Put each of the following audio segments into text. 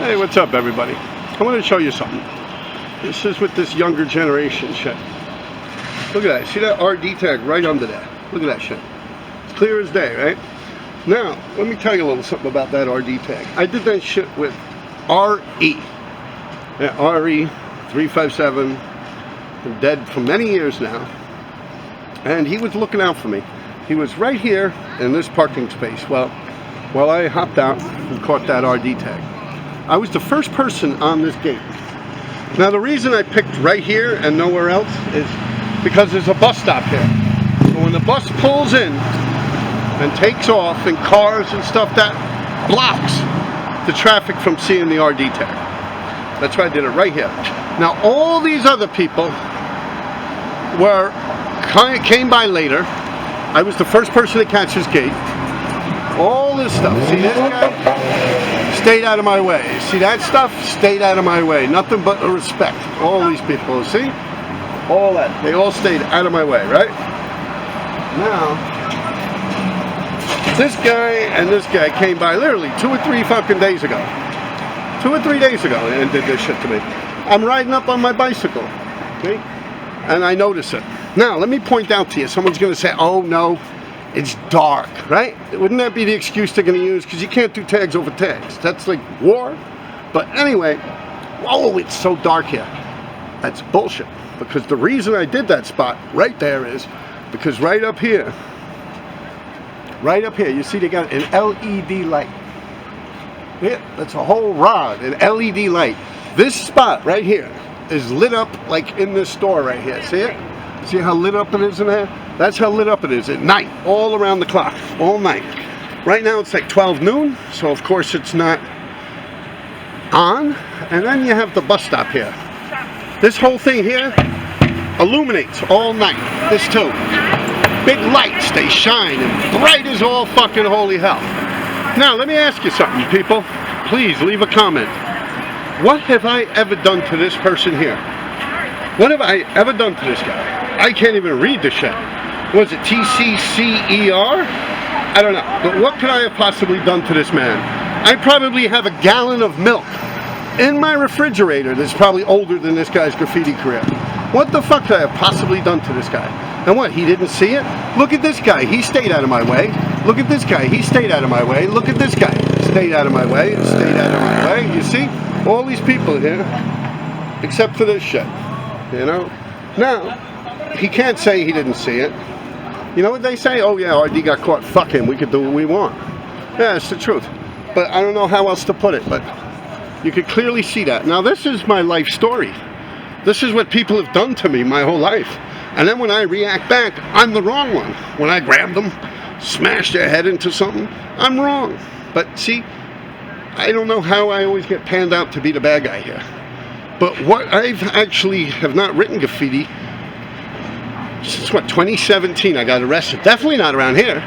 Hey, what's up, everybody? I want to show you something. This is with this younger generation shit. Look at that. See that RD tag right under there? Look at that shit. It's clear as day, right? Now, let me tell you a little something about that RD tag. I did that shit with RE. Yeah, RE 357. I'm dead for many years now. And he was looking out for me. He was right here in this parking space. Well, while I hopped out and caught that RD tag. I was the first person on this gate. Now the reason I picked right here and nowhere else is because there's a bus stop here. So when the bus pulls in and takes off and cars and stuff, that blocks the traffic from seeing the RD tag. That's why I did it right here. Now all these other people came by later. I was the first person to catch his gate. All this stuff. See this guy? Stayed out of my way. See that stuff? Stayed out of my way. Nothing but respect. All these people, see? All that. They all stayed out of my way, right? Now, this guy and this guy came by literally 2 or 3 fucking days ago. 2 or 3 days ago and did this shit to me. I'm riding up on my bicycle, see? And I notice it. Now, let me point out to you. Someone's going to say, oh no, it's dark, right? Wouldn't that be the excuse they're going to use? Because you can't do tags over tags. That's like war. But anyway, whoa, it's so dark here. That's bullshit. Because the reason I did that spot right there is because right up here, you see they got an LED light. Yeah, that's a whole rod, an LED light. This spot right here is lit up like in this store right here. See it? See how lit up it is in there? That's how lit up it is at night, all around the clock, all night. Right now it's like 12 noon, so of course it's not on. And then you have the bus stop here. This whole thing here illuminates all night. This too. Big lights, they shine and bright as all fucking holy hell. Now let me ask you something, people. Please leave a comment. What have I ever done to this person here? What have I ever done to this guy? I can't even read this shit. Was it TCCER? I don't know. But what could I have possibly done to this man? I probably have a gallon of milk in my refrigerator that's probably older than this guy's graffiti career. What the fuck could I have possibly done to this guy? And what, he didn't see it? Look at this guy, he stayed out of my way. Look at this guy, he stayed out of my way. Look at this guy, stayed out of my way, stayed out of my way. You see? All these people here, except for this shit. You know? Now, he can't say he didn't see it. You know what they say? Oh yeah, RD got caught. Fuck him. We could do what we want. Yeah, it's the truth. But I don't know how else to put it. But you could clearly see that. Now this is my life story. This is what people have done to me my whole life. And then when I react back, I'm the wrong one. When I grab them, smash their head into something, I'm wrong. But see, I don't know how I always get panned out to be the bad guy here. But what I've actually have not written graffiti since what, 2017 I got arrested. Definitely not around here.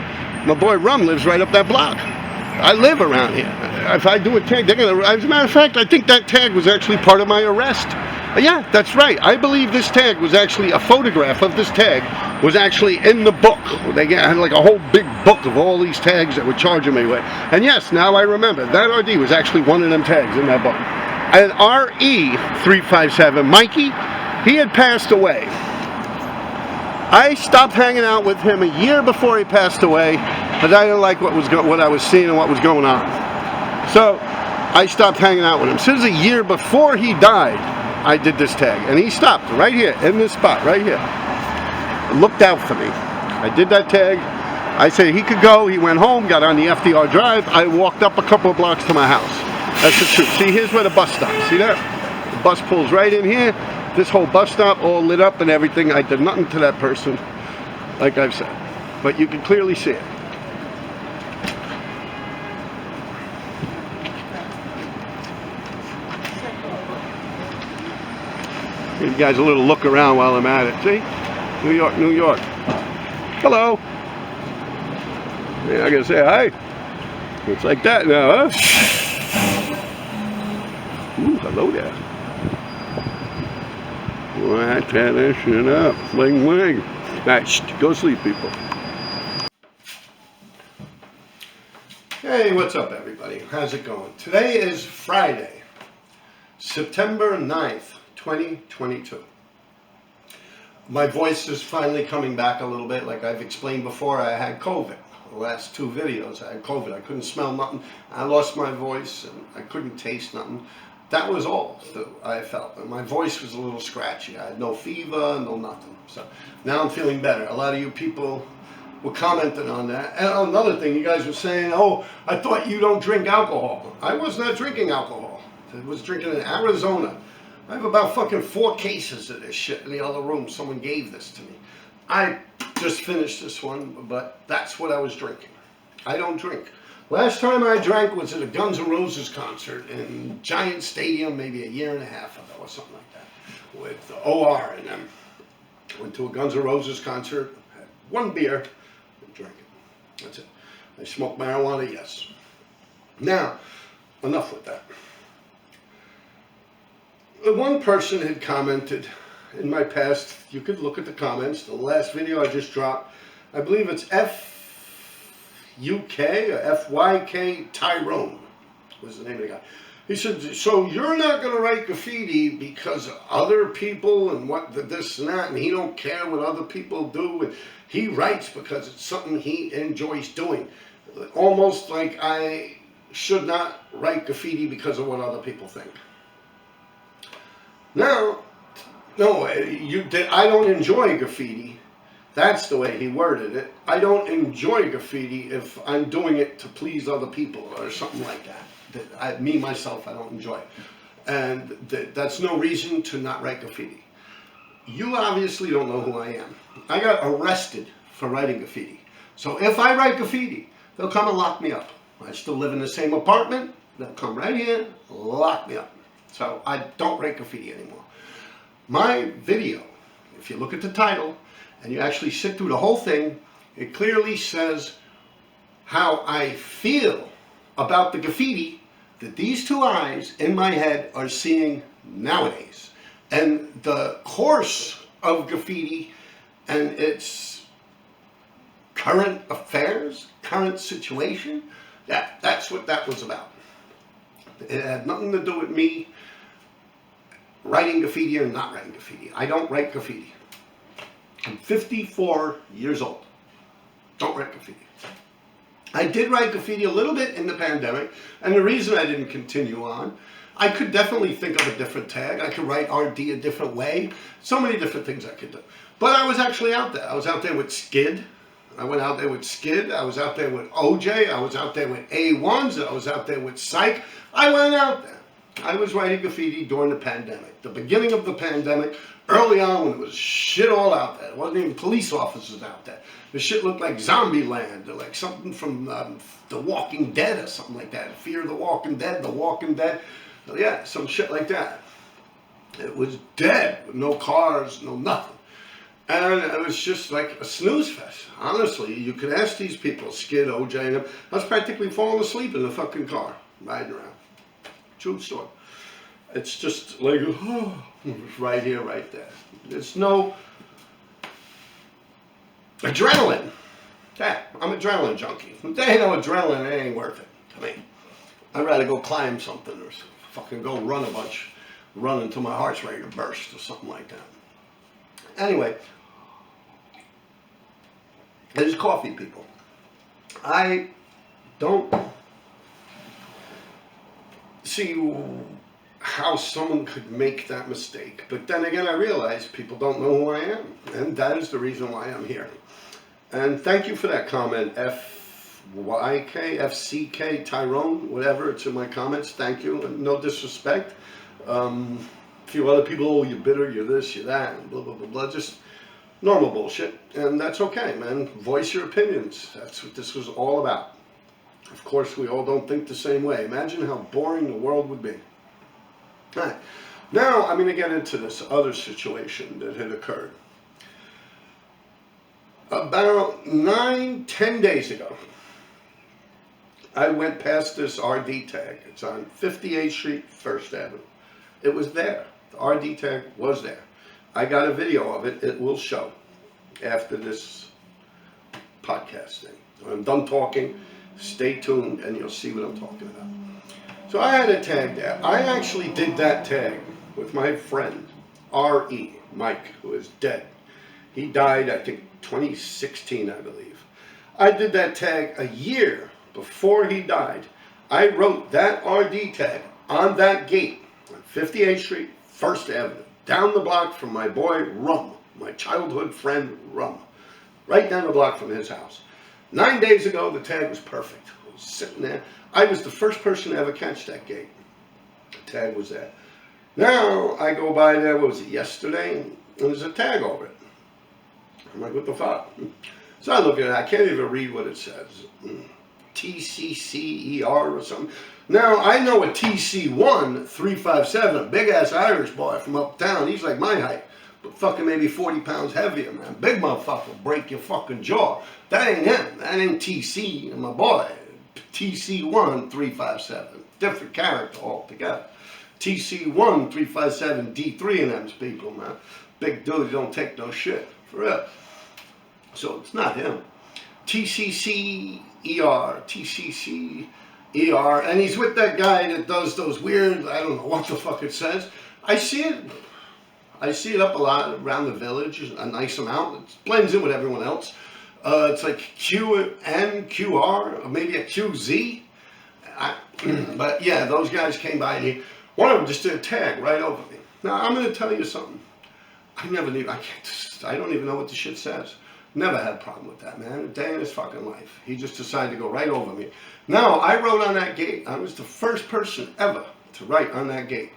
My boy Rum lives right up that block. I live around here. If I do a tag, they're gonna, as a matter of fact, I think that tag was actually part of my arrest. Yeah, that's right. I believe this tag was actually, a photograph of this tag was actually in the book. They had like a whole big book of all these tags that were charging me with. And yes, now I remember, that RD was actually one of them tags in that book. And RE 357, Mikey, he had passed away. I stopped hanging out with him a year before he passed away because I didn't like what I was seeing and what was going on. So I stopped hanging out with him. Since a year before he died, I did this tag. And he stopped right here, in this spot, right here. Looked out for me. I did that tag. I said he could go. He went home, got on the FDR Drive. I walked up a couple of blocks to my house. That's the truth. See, here's where the bus stops. See that? The bus pulls right in here. This whole bus stop all lit up and everything. I did nothing to that person, like I've said. But you can clearly see it. Give you guys a little look around while I'm at it. See? New York, New York. Hello. Yeah, I gotta say hi. It's like that now, huh? Ooh, hello there. Well, tear that shit up. Bling, bling. Alright, go sleep, people. Hey, what's up, everybody? How's it going? Today is Friday. September 9th, 2022. My voice is finally coming back a little bit. Like I've explained before, I had COVID. The last 2 videos, I had COVID. I couldn't smell nothing. I lost my voice and I couldn't taste nothing. That was all that I felt. And my voice was a little scratchy. I had no fever, no nothing. So now I'm feeling better. A lot of you people were commenting on that. And another thing, you guys were saying, oh, I thought you don't drink alcohol. I was not drinking alcohol. I was drinking in Arizona. I have about fucking 4 cases of this shit in the other room. Someone gave this to me. I just finished this one, but that's what I was drinking. I don't drink. Last time I drank was at a Guns N' Roses concert in Giant Stadium, maybe a year and a half ago or something like that, with OR and them. Went to a Guns N' Roses concert, had 1 beer, and drank it. That's it. I smoke marijuana, yes. Now, enough with that. One person had commented in my past, you could look at the comments, the last video I just dropped, I believe it's FUK or FYK Tyrone was the name of the guy. He said, so you're not going to write graffiti because of other people and what this and that, and he don't care what other people do, and he writes because it's something he enjoys doing. Almost like I should not write graffiti because of what other people think. No, I don't enjoy graffiti. That's the way he worded it. I don't enjoy graffiti if I'm doing it to please other people or something like that. Me, myself, I don't enjoy it. And that's no reason to not write graffiti. You obviously don't know who I am. I got arrested for writing graffiti. So if I write graffiti, they'll come and lock me up. I still live in the same apartment. They'll come right here, lock me up. So I don't write graffiti anymore. My video, if you look at the title and you actually sit through the whole thing, it clearly says how I feel about the graffiti that these 2 eyes in my head are seeing nowadays. And the course of graffiti and its current affairs, current situation, that's what that was about. It had nothing to do with me writing graffiti or not writing graffiti. I don't write graffiti. I'm 54 years old. Don't write graffiti. I did write graffiti a little bit in the pandemic, and the reason I didn't continue on, I could definitely think of a different tag. I could write RD a different way. So many different things I could do. But I was actually out there. I was out there with Skid. I went out there with Skid. I was out there with OJ. I was out there with A1s. I was out there with Psych. I went out there. I was writing graffiti during the pandemic. The beginning of the pandemic, early on when it was shit all out there. There wasn't even police officers out there. The shit looked like zombie land, or like something from The Walking Dead or something like that. Fear of the Walking Dead, The Walking Dead. Yeah, some shit like that. It was dead, with no cars, no nothing. And it was just like a snooze fest. Honestly, you could ask these people, Skid, OJ, and them. I was practically falling asleep in the fucking car, riding around. True story. It's just like, oh, right here, right there. There's no adrenaline. Yeah, I'm an adrenaline junkie. If there ain't no adrenaline, it ain't worth it to me. I'd rather go climb something or fucking go run a bunch, run until my heart's ready to burst or something like that. Anyway, there's coffee, people. I don't see how someone could make that mistake. But then again, I realize people don't know who I am. And that is the reason why I'm here. And thank you for that comment, FYK, FCK, Tyrone, whatever. It's in my comments. Thank you. And no disrespect. A few other people, oh, you're bitter, you're this, you're that, and blah, blah, blah, blah. Just normal bullshit. And that's okay, man. Voice your opinions. That's what this was all about. Of course, we all don't think the same way. Imagine how boring the world would be. All right. Now, I'm going to get into this other situation that had occurred. About 9-10 days ago, I went past this RD tag. It's on 58th Street, 1st Avenue. It was there. The RD tag was there. I got a video of it. It will show after this podcast thing. When I'm done talking, stay tuned and you'll see what I'm talking about. So I had a tag there. I actually did that tag with my friend, R.E., Mike, who is dead. He died, I think, 2016, I believe. I did that tag a year before he died. I wrote that RD tag on that gate on 58th Street, 1st Avenue, down the block from my boy Rum, my childhood friend Rum, right down the block from his house. 9 days ago, the tag was perfect. I was sitting there. I was the first person to ever catch that gate. The tag was there. Now, I go by there, what was it, yesterday, and there's a tag over it. I'm like, what the fuck? So I look at it, I can't even read what it says. TCCER or something. Now, I know a TC1 357, a big-ass Irish boy from uptown. He's like my height, but fucking maybe 40 pounds heavier, man. Big motherfucker will break your fucking jaw. That ain't him. That ain't TC, my boy. TC1 357. Different character altogether. TC1 357 D3 and them's people, man. Big dude, don't take no shit. For real. So it's not him. TCCER, and he's with that guy that does those weird, I don't know what the fuck it says. I see it up a lot around the village, a nice amount. It blends in with everyone else. It's like QN, QR, or maybe a QZ. But yeah, those guys came by and one of them just did a tag right over me. Now, I'm going to tell you something. I don't even know what the shit says. Never had a problem with that, man. A day in his fucking life. He just decided to go right over me. Now, I wrote on that gate. I was the first person ever to write on that gate.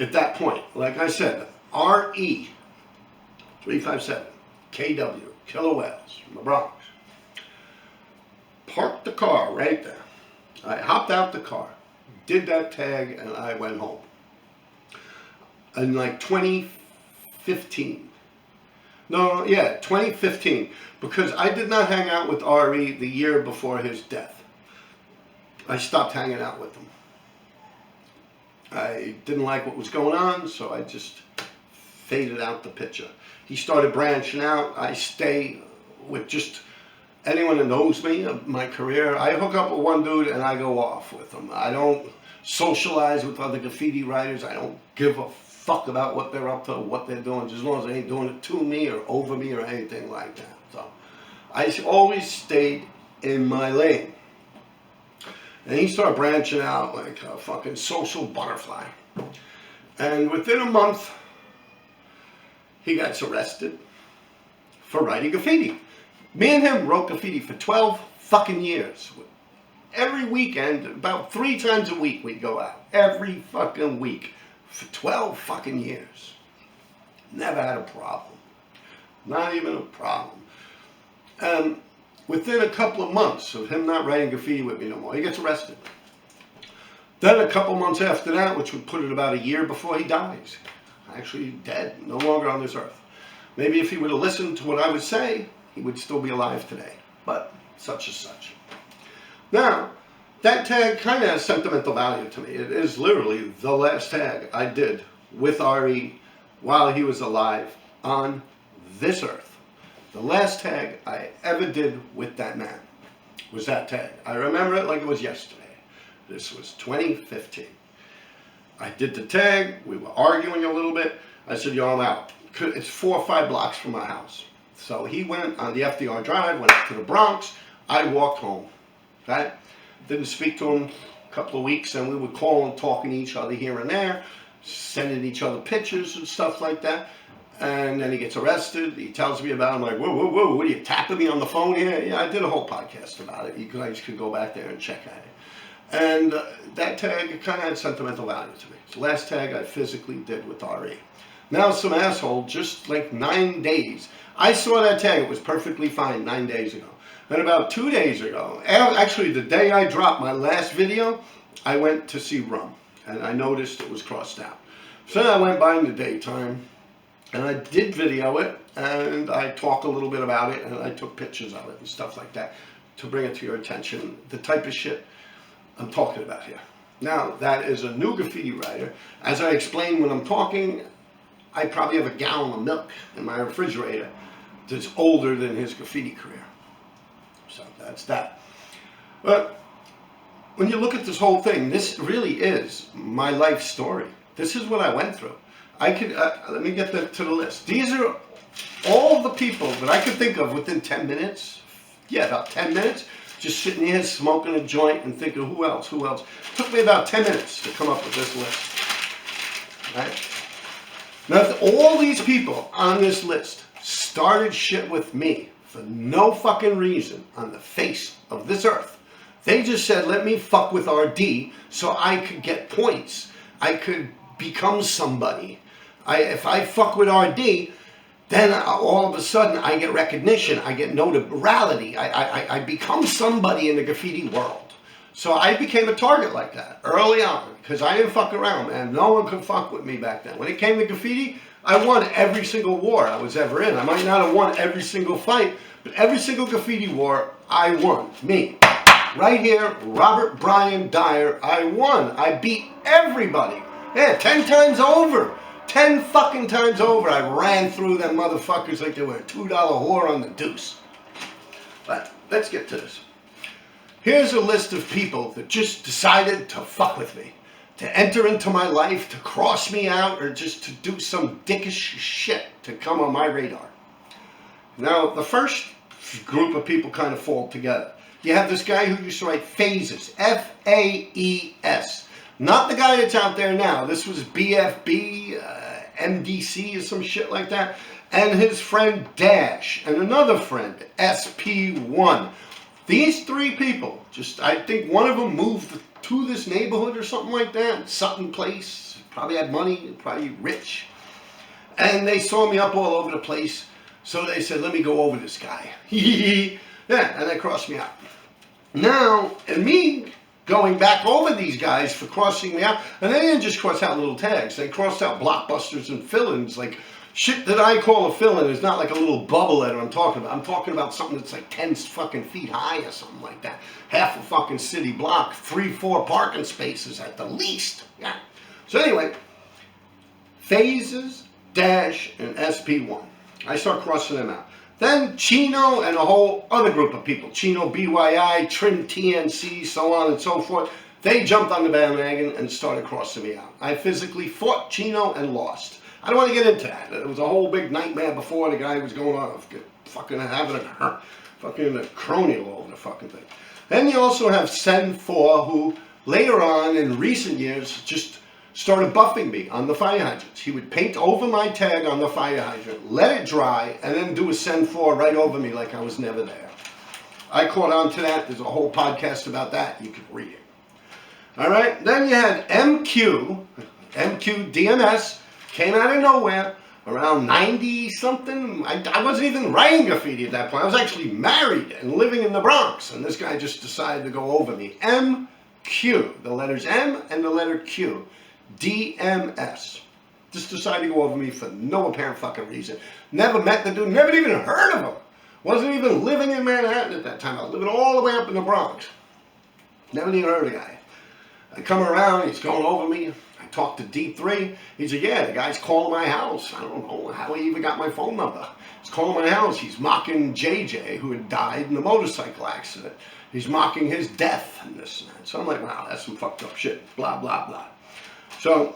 At that point, like I said, RE 357 KW, Killer Whales, from the Bronx. Parked the car right there. I hopped out the car, did that tag, and I went home. In like 2015. No, yeah, 2015. Because I did not hang out with RE the year before his death. I stopped hanging out with him. I didn't like what was going on, so I just faded out the picture. He started branching out. I stay with just anyone that knows me, my career. I hook up with one dude and I go off with him. I don't socialize with other graffiti writers. I don't give a fuck about what they're up to, what they're doing, just as long as they ain't doing it to me or over me or anything like that. So I always stayed in my lane. And he started branching out like a fucking social butterfly. And within a month, he gets arrested for writing graffiti. Me and him wrote graffiti for 12 fucking years. Every weekend, about 3 times a week, we'd go out. Every fucking week. For 12 fucking years. Never had a problem. Not even a problem. Within a couple of months of him not writing graffiti with me no more, he gets arrested. Then a couple months after that, which would put it about a year before he dies. Actually dead, no longer on this earth. Maybe if he would have listened to what I would say, he would still be alive today. But such is such. Now, that tag kind of has sentimental value to me. It is literally the last tag I did with RE while he was alive on this earth. The last tag I ever did with that man was that tag. I remember it like it was yesterday. This was 2015. I did the tag. We were arguing a little bit. I said, yo, I'm out. It's 4 or 5 blocks from my house. So he went on the FDR Drive, went up to the Bronx. I walked home. Okay? Didn't speak to him a couple of weeks, and we would call and talking to each other here and there, sending each other pictures and stuff like that. And then he gets arrested. He tells me about it. I'm like, whoa, whoa, whoa, what are you tapping me on the phone here? Yeah, I did a whole podcast about it. You guys could go back there and check at it. And that tag kind of had sentimental value to me. It's the last tag I physically did with RE. Now some asshole, just like 9 days. I saw that tag. It was perfectly fine 9 days ago. And about 2 days ago, actually the day I dropped my last video, I went to see Rum. And I noticed it was crossed out. So then I went by in the daytime. And I did video it, and I talked a little bit about it, and I took pictures of it and stuff like that to bring it to your attention, the type of shit I'm talking about here. Now, that is a new graffiti writer. As I explained when I'm talking, I probably have a gallon of milk in my refrigerator that's older than his graffiti career. So that's that. But when you look at this whole thing, this really is my life story. This is what I went through. I could, let me get to the list. These are all the people that I could think of within 10 minutes. Yeah, about 10 minutes. Just sitting here smoking a joint and thinking, who else? It took me about 10 minutes to come up with this list. Right? Now, all these people on this list started shit with me for no fucking reason on the face of this earth. They just said, let me fuck with RD so I could get points. I could become somebody. If I fuck with RD, then all of a sudden I get recognition, I get notoriety, I become somebody in the graffiti world. So I became a target like that early on, because I didn't fuck around, man. No one could fuck with me back then. When it came to graffiti, I won every single war I was ever in. I might not have won every single fight, but every single graffiti war, I won. Me. Right here, Robert Brian Dyer, I won. I beat everybody. Yeah, 10 times over. 10 fucking times over. I ran through them motherfuckers like they were a $2 whore on the deuce. But let's get to this. Here's a list of people that just decided to fuck with me, to enter into my life, to cross me out, or just to do some dickish shit to come on my radar. Now, the first group of people kind of fall together. You have this guy who used to write Phases, F-A-E-S. Not the guy that's out there now. This was BFB, MDC or some shit like that. And his friend Dash, and another friend, SP1. These three people, I think one of them moved to this neighborhood or something like that, Sutton Place, probably had money, probably rich. And they saw me up all over the place, so they said, let me go over this guy. Yeah, and they crossed me out. Now, and me going back over these guys for crossing me out, and they didn't just cross out little tags, they crossed out blockbusters and fill-ins, like shit that I call a fill-in is not like a little bubble letter I'm talking about. I'm talking about something that's like 10 fucking feet high or something like that. Half a fucking city block, 3-4 parking spaces at the least. Yeah. So anyway, Phases, Dash, and SP1. I start crossing them out. Then Chino and a whole other group of people, Chino BYI, Trim TNC, so on and so forth, they jumped on the bandwagon and started crossing me out. I physically fought Chino and lost. I don't want to get into that. It was a whole big nightmare before the guy was going on, fucking having a crony all over the fucking thing. Then you also have Sen4, who later on in recent years just started buffing me on the fire hydrants. He would paint over my tag on the fire hydrant, let it dry, and then do a Sen4 right over me like I was never there. I caught on to that. There's a whole podcast about that. You can read it. All right. Then you had MQ DMS, came out of nowhere, around 90 something. I wasn't even writing graffiti at that point. I was actually married and living in the Bronx, and this guy just decided to go over me. MQ, the letters M and the letter Q. DMS. Just decided to go over me for no apparent fucking reason. Never met the dude, never even heard of him. Wasn't even living in Manhattan at that time. I was living all the way up in the Bronx. Never even heard of the guy. I come around, he's going over me. I talked to D3. He said, yeah, the guy's calling my house. I don't know how he even got my phone number. He's calling my house. He's mocking JJ, who had died in a motorcycle accident. He's mocking his death and this and that. So I'm like, wow, that's some fucked up shit. Blah, blah, blah. So,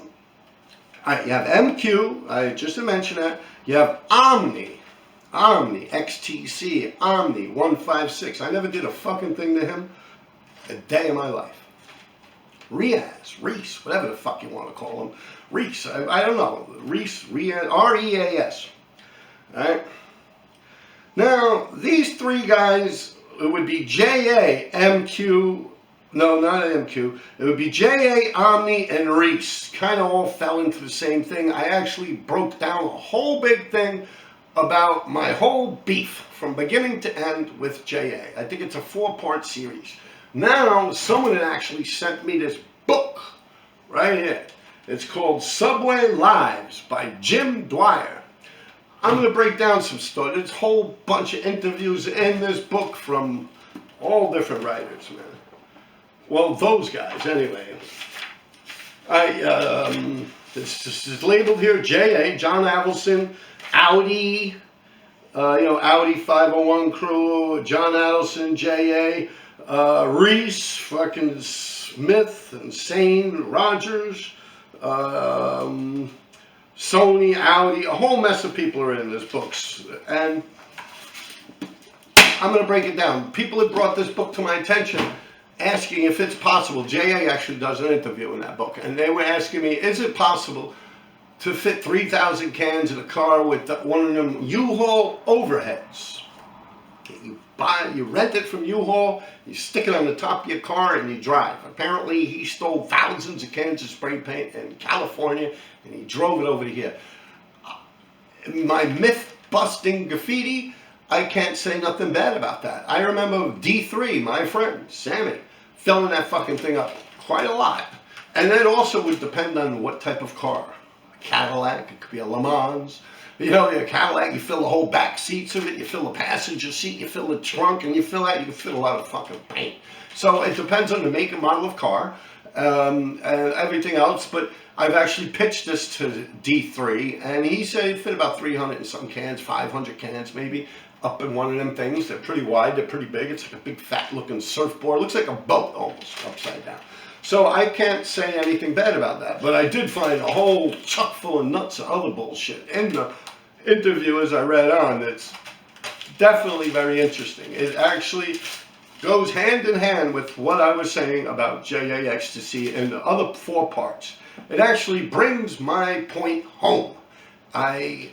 all right, you have MQ, I just mentioned that. You have Omni, XTC, Omni, 156. I never did a fucking thing to him a day of my life. Reese, whatever the fuck you want to call him. Reese, I don't know. Reese, R-E-A-S. All right. Now, these three guys, it would be J-A, MQ, no, not MQ. It would be J.A., Omni, and Reese. Kind of all fell into the same thing. I actually broke down a whole big thing about my whole beef from beginning to end with J.A. I think it's a 4-part series. Now, someone had actually sent me this book right here. It's called Subway Lives by Jim Dwyer. I'm going to break down some stuff. There's a whole bunch of interviews in this book from all different writers, man. Well, those guys, anyway. This is labeled here, J.A., John Adelson, Audi, Audi 501 crew, John Adelson, J.A., Reese, fucking Smith, Insane, Rogers, Sony, Audi, a whole mess of people are in this books. And I'm going to break it down. People have brought this book to my attention asking if it's possible. J.A. actually does an interview in that book. And they were asking me, is it possible to fit 3,000 cans in a car with one of them U-Haul overheads? You rent it from U-Haul, you stick it on the top of your car, and you drive. Apparently, he stole thousands of cans of spray paint in California, and he drove it over to here. My myth-busting graffiti, I can't say nothing bad about that. I remember D3, my friend, Sammy, filling that fucking thing up quite a lot. And that also would depend on what type of car. A Cadillac, it could be a Le Mans. You know, your Cadillac, you fill the whole back seats of it, you fill the passenger seat, you fill the trunk, and you can fill a lot of fucking paint. So it depends on the make and model of car, and everything else, but I've actually pitched this to D3, and he said he'd fit about 300 and some cans, 500 cans maybe, up in one of them things. They're pretty wide, they're pretty big, it's like a big fat looking surfboard, it looks like a boat almost, upside down. So I can't say anything bad about that, but I did find a whole chuck full of nuts and other bullshit in the interview as I read on. That's definitely very interesting. It actually goes hand in hand with what I was saying about J.A. Ecstasy and the other 4 parts. It actually brings my point home. I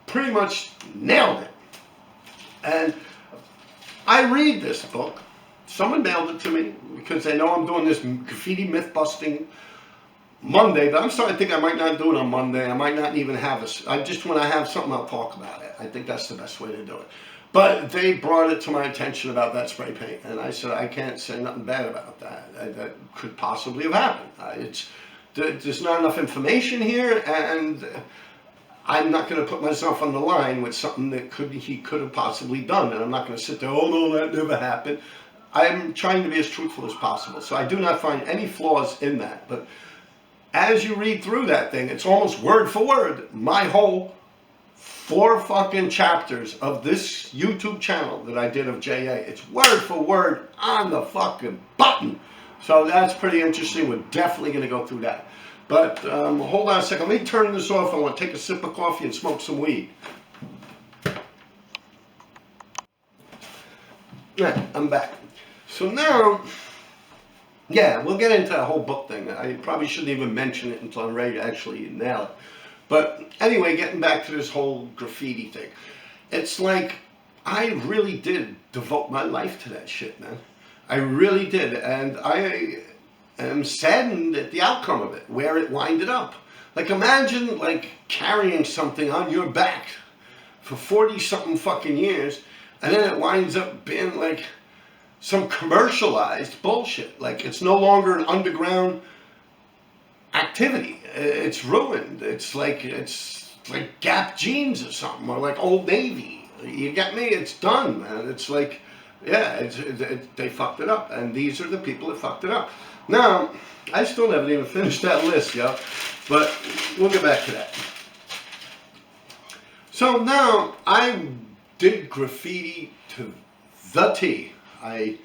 pretty much nailed it. And I read this book. Someone mailed it to me because they know I'm doing this graffiti myth busting Monday, but I'm starting to think I might not do it on Monday. I might not even have I just want to have something, I'll talk about it. I think that's the best way to do it. But they brought it to my attention about that spray paint, and I said I can't say nothing bad about that. That could possibly have happened. There's not enough information here, and I'm not going to put myself on the line with something that he could have possibly done, and I'm not going to sit there, oh no, that never happened. I'm trying to be as truthful as possible, so I do not find any flaws in that. But as you read through that thing, it's almost word for word my whole 4 fucking chapters of this YouTube channel that I did of JA. It's word for word on the fucking button. So that's pretty interesting. We're definitely going to go through that. But hold on a second. Let me turn this off. I want to take a sip of coffee and smoke some weed. Yeah, I'm back. So now, yeah, we'll get into that whole book thing. I probably shouldn't even mention it until I'm ready to actually nail it. But anyway, getting back to this whole graffiti thing. It's like, I really did devote my life to that shit, man. I really did. And I am saddened at the outcome of it, where it winded up. Like, imagine, like, carrying something on your back for 40-something fucking years, and then it winds up being, like, some commercialized bullshit. Like, it's no longer an underground activity. It's ruined. It's like Gap jeans or something, or like Old Navy. You get me? It's done, man. It's like, yeah, they fucked it up, and these are the people that fucked it up. Now, I still haven't even finished that list, yo, but we'll get back to that. So now, I did graffiti to the T. I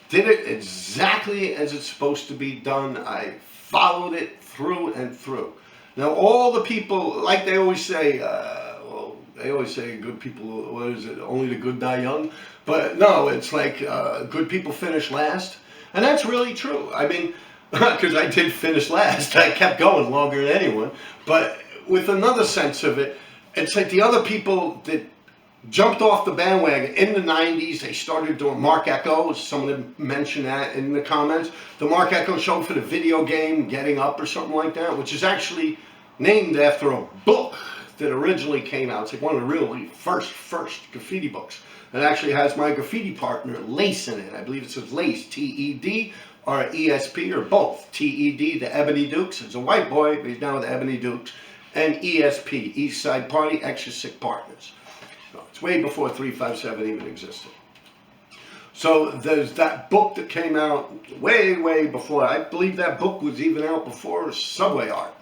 did it exactly as it's supposed to be done. I followed it through and through. Now, all the people, like they always say, well, they always say good people, what is it, only the good die young? But no, it's like good people finish last. And that's really true. I mean, because I did finish last. I kept going longer than anyone. But with another sense of it, it's like the other people that jumped off the bandwagon in the 90s. They started doing Mark Echo. Someone mentioned that in the comments. The Mark Echo show for the video game Getting Up or something like that, which is actually named after a book that originally came out. It's like one of the really first graffiti books. It actually has my graffiti partner Lace in it. I believe it says Lace, T-E-D, or E-S-P, or both. T-E-D, the Ebony Dukes. It's a white boy, but he's now with the Ebony Dukes. And E-S-P, East Side Party, Extra Sick Partners. It's way before 357 even existed. So there's that book that came out way before. I believe that book was even out before Subway Art,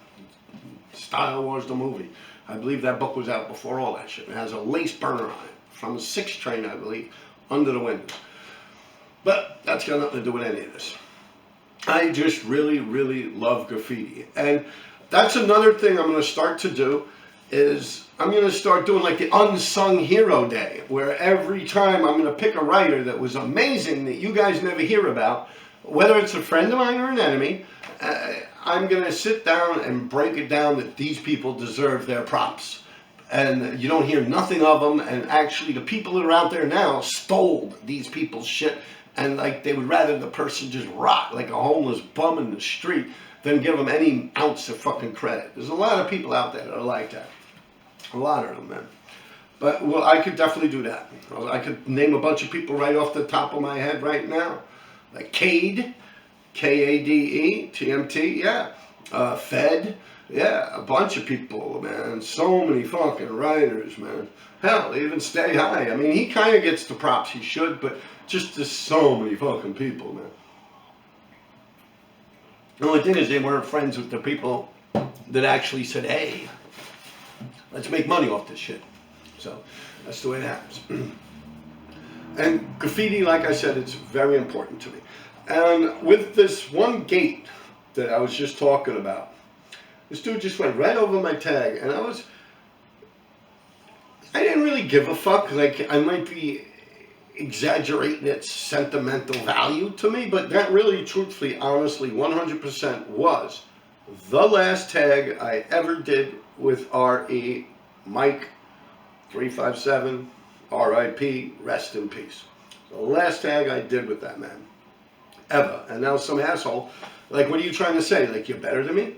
Style Wars the movie. I believe that book was out before all that shit. It has a lace burner on it from the 6 train, I believe, under the windows. But that's got nothing to do with any of this. I just really, really love graffiti. And that's another thing I'm going to start to do, is I'm going to start doing like the unsung hero day, where every time I'm going to pick a writer that was amazing that you guys never hear about, whether it's a friend of mine or an enemy, I'm going to sit down and break it down that these people deserve their props. And you don't hear nothing of them, and actually the people that are out there now stole these people's shit, and like they would rather the person just rot like a homeless bum in the street than give them any ounce of fucking credit. There's a lot of people out there that are like that. A lot of them, man. But, well, I could definitely do that. I could name a bunch of people right off the top of my head right now. Like Cade, K-A-D-E, TMT, yeah. Fed, yeah. A bunch of people, man. So many fucking writers, man. Hell, even Stay High. I mean, he kind of gets the props he should, but just so many fucking people, man. The only thing is they weren't friends with the people that actually said, hey, let's make money off this shit. So that's the way it happens. And graffiti, like I said, it's very important to me. And with this one gate that I was just talking about, this dude just went right over my tag, and I didn't really give a fuck. Like, I might be exaggerating its sentimental value to me, but that really, truthfully, honestly, 100% was the last tag I ever did with R.E. Mike 357, R.I.P., rest in peace. The last tag I did with that man, ever. And now some asshole, like, what are you trying to say? Like, you're better than me?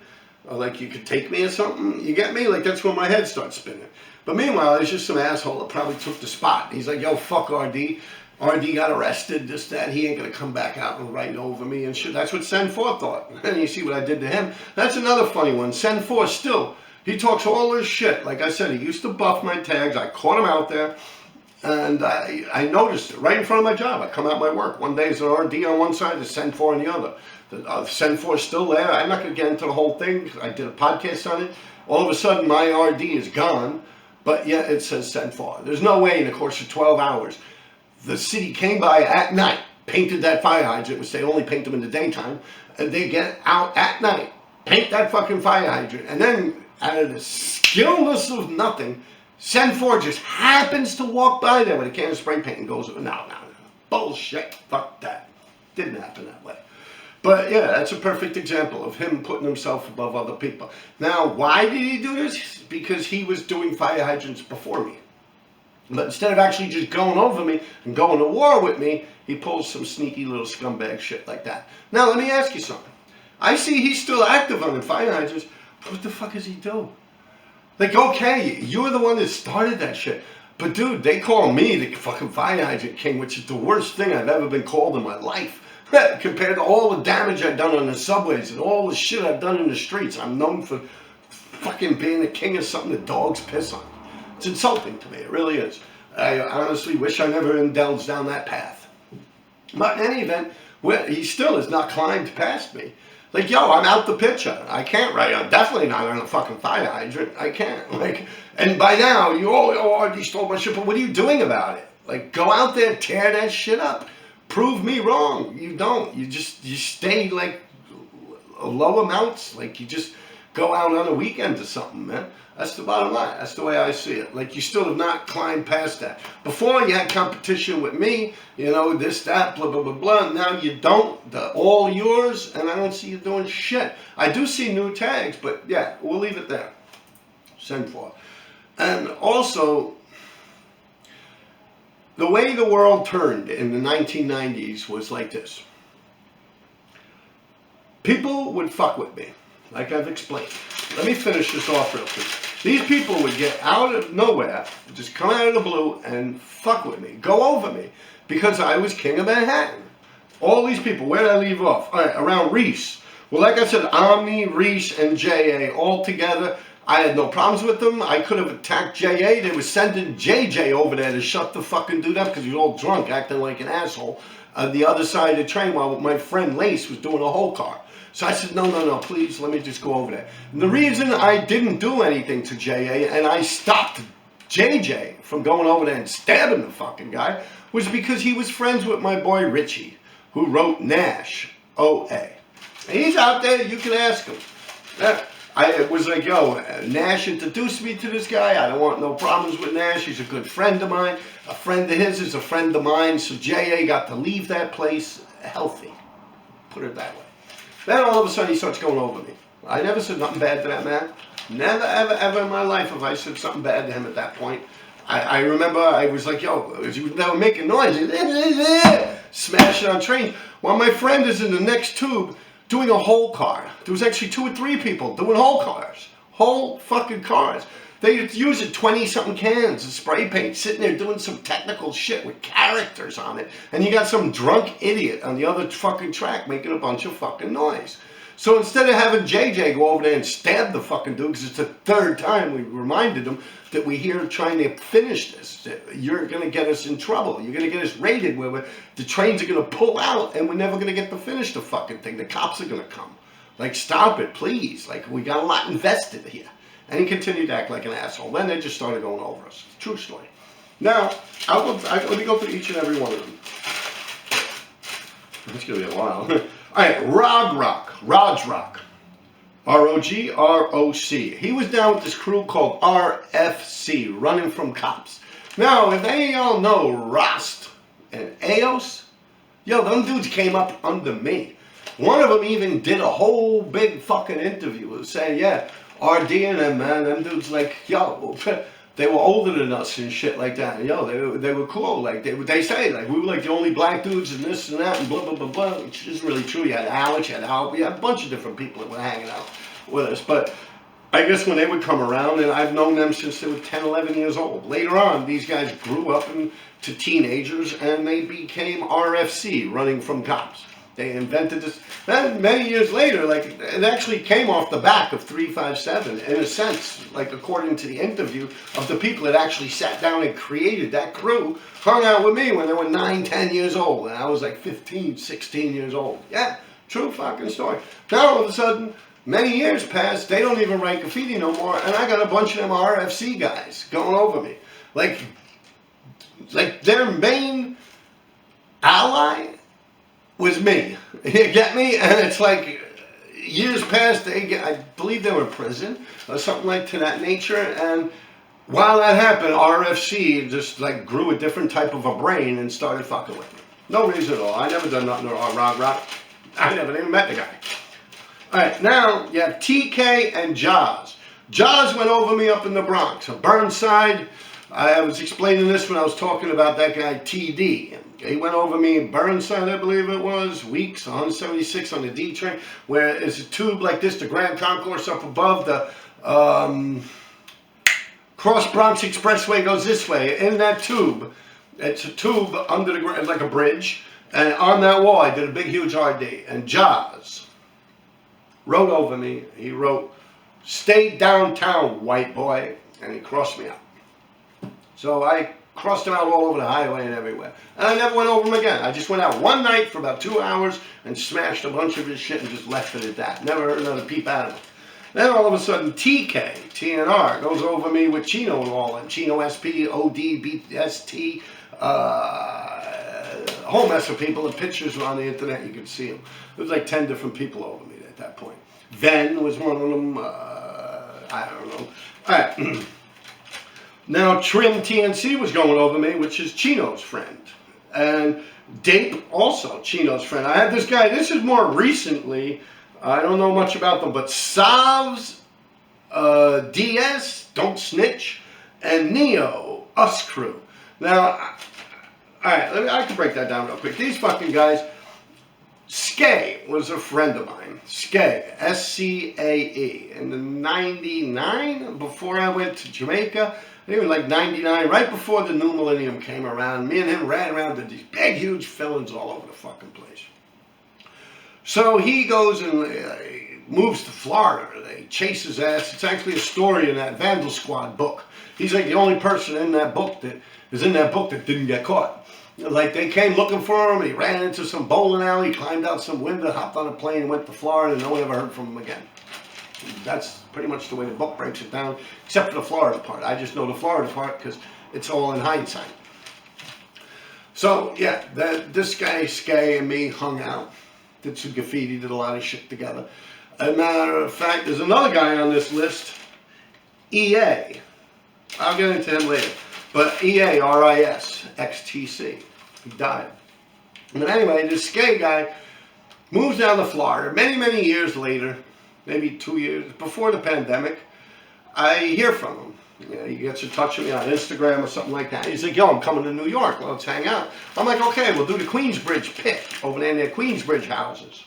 Or like, you could take me or something? You get me? Like, that's when my head starts spinning. But meanwhile, there's just some asshole that probably took the spot. He's like, yo, fuck RD. RD got arrested, this, that. He ain't going to come back out and write over me and shit. That's what Sen 4 thought. And you see what I did to him. That's another funny one. Sen 4 still, he talks all this shit. Like I said, he used to buff my tags. I caught him out there. And I noticed it right in front of my job. I come out my work. One day it's an RD on one side, the Sen 4 on the other. The Sen 4 is still there. I'm not going to get into the whole thing. I did a podcast on it. All of a sudden, my RD is gone. But yet it says Sen 4. There's no way in the course of 12 hours. The city came by at night, painted that fire hydrant, which they only paint them in the daytime. And they get out at night, paint that fucking fire hydrant. And then, out of the skillness of nothing, Sen 4 just happens to walk by there with a can of spray paint and goes, no. Bullshit. Fuck that. Didn't happen that way. But yeah, that's a perfect example of him putting himself above other people. Now, why did he do this? Because he was doing fire hydrants before me. But instead of actually just going over me and going to war with me, he pulls some sneaky little scumbag shit like that. Now, let me ask you something. I see he's still active on the fire hydrants. What the fuck is he doing? Like, okay, you were the one that started that shit. But dude, they call me the fucking fire hydrant king, which is the worst thing I've ever been called in my life. Compared to all the damage I've done on the subways and all the shit I've done in the streets. I'm known for fucking being the king of something that dogs piss on. It's insulting to me, it really is. I honestly wish I never indulged down that path. But in any event, he still has not climbed past me. Like, yo, I'm out the picture. I can't write. I'm definitely not on a fucking fire hydrant. I can't. Like, and by now, you stole my shit, but what are you doing about it? Like, go out there, tear that shit up. Prove me wrong. You don't. You stay like low amounts. Like, you just go out on a weekend or something, man. That's the bottom line. That's the way I see it. Like, you still have not climbed past that. Before, you had competition with me, you know, this, that, blah, blah, blah, blah. Now you don't. They're all yours, and I don't see you doing shit. I do see new tags, but yeah, we'll leave it there. Send for. And also, the way the world turned in the 1990s was like this. People would fuck with me, like I've explained. Let me finish this off real quick. These people would get out of nowhere, just come out of the blue and fuck with me, go over me, because I was king of Manhattan. All these people, where did I leave off? All right, around Reese. Well, like I said, Omni, Reese, and J.A. all together. I had no problems with them. I could have attacked J.A. They were sending J.J. over there to shut the fucking dude up because he was all drunk, acting like an asshole on the other side of the train while my friend Lace was doing a whole car. So I said, no, please, let me just go over there. And the reason I didn't do anything to J.A. and I stopped JJ from going over there and stabbing the fucking guy was because he was friends with my boy Richie, who wrote Nash, O.A. And he's out there, you can ask him. I was like, yo, Nash introduced me to this guy. I don't want no problems with Nash. He's a good friend of mine. A friend of his is a friend of mine. So J.A. got to leave that place healthy. Put it that way. Then all of a sudden he starts going over me. I never said nothing bad to that man. Never, ever, ever in my life have I said something bad to him at that point. I remember I was like, yo, they were making noise, smashing on trains. While my friend is in the next tube doing a whole car. There was actually 2 or 3 people doing whole cars. Whole fucking cars. They using 20-something cans of spray paint, sitting there doing some technical shit with characters on it. And you got some drunk idiot on the other fucking track making a bunch of fucking noise. So instead of having JJ go over there and stab the fucking dude, because it's the 3rd time we reminded him that we're here trying to finish this. You're going to get us in trouble. You're going to get us raided where the trains are going to pull out and we're never going to get to finish the fucking thing. The cops are going to come. Like, stop it, please. Like, we got a lot invested here. And he continued to act like an asshole. Then they just started going over us. True story. Now, let me go through each and every one of them. It's going to be a while. All right, Raj Rock. R-O-G-R-O-C. He was down with this crew called RFC, Running from Cops. Now, if any of y'all know Rost and Eos, yo, them dudes came up under me. One of them even did a whole big fucking interview saying, yeah, RD and them, man, them dudes like, yo, they were older than us and shit like that. And, yo, they were cool. Like, they say, like, we were like the only black dudes and this and that and blah, blah, blah, blah, which is really true. You had Alex, you had Al, we had a bunch of different people that were hanging out with us. But I guess when they would come around, and I've known them since they were 10, 11 years old. Later on, these guys grew up into teenagers and they became RFC, Running from Cops. They invented this. Then many years later, like, it actually came off the back of 357, in a sense, like, according to the interview of the people that actually sat down and created that crew, hung out with me when they were 9, 10 years old, and I was like 15, 16 years old. Yeah, true fucking story. Now all of a sudden, many years pass, they don't even write graffiti no more, and I got a bunch of them RFC guys going over me. Like their main ally was me. You get me? And it's like, years past, I believe they were in prison or something like to that nature. And while that happened, RFC just like grew a different type of a brain and started fucking with me. No reason at all. I never done nothing to Rock. I never even met the guy. All right, now you have TK and Jaws. Jaws went over me up in the Bronx. So Burnside, I was explaining this when I was talking about that guy TD. He went over me in Burnside, I believe it was, Weeks, 176 on the D train, where it's a tube like this, the Grand Concourse up above, the Cross Bronx Expressway goes this way. In that tube, it's a tube under the ground, like a bridge, and on that wall I did a big huge RD. And Jaws wrote over me, he wrote, "Stay downtown, white boy," and he crossed me out. So I crossed him out all over the highway and everywhere. And I never went over him again. I just went out one night for about 2 hours and smashed a bunch of his shit and just left it at that. Never heard another peep out of him. Then all of a sudden, TNR, goes over me with Chino and all, and Chino SP, OD, BST, a whole mess of people. The pictures were on the internet, you could see them. There was like 10 different people over me at that point. Ven was one of them, I don't know. All right. Now, Trim TNC was going over me, which is Chino's friend. And Dape, also Chino's friend. I had this guy, this is more recently, I don't know much about them, but Savs, DS, Don't Snitch, and Neo, Us Crew. Now, alright, I can break that down real quick. These fucking guys, Skay was a friend of mine. Skay, S-C-A-E. In the 99, before I went to Jamaica, even like 99, right before the new millennium came around, me and him ran around to these big, huge fillings all over the fucking place. So he goes and moves to Florida. They chase his ass. It's actually a story in that Vandal Squad book. He's like the only person in that book that didn't get caught. Like, they came looking for him. He ran into some bowling alley, climbed out some window, hopped on a plane, and went to Florida, and no one ever heard from him again. That's pretty much the way the book breaks it down, except for the Florida part. I just know the Florida part because it's all in hindsight. So yeah, this guy Skay and me hung out, did some graffiti, did a lot of shit together. As a matter of fact, there's another guy on this list, EA. I'll get into him later. But EA, RIS, XTC. He died. But anyway, this Skay guy moves down to Florida many, many years later, maybe 2 years before the pandemic. I hear from him. You know, he gets in touch with me on Instagram or something like that. He's like, yo, I'm coming to New York. Let's hang out. I'm like, okay, we'll do the Queensbridge pit over there in their Queensbridge houses.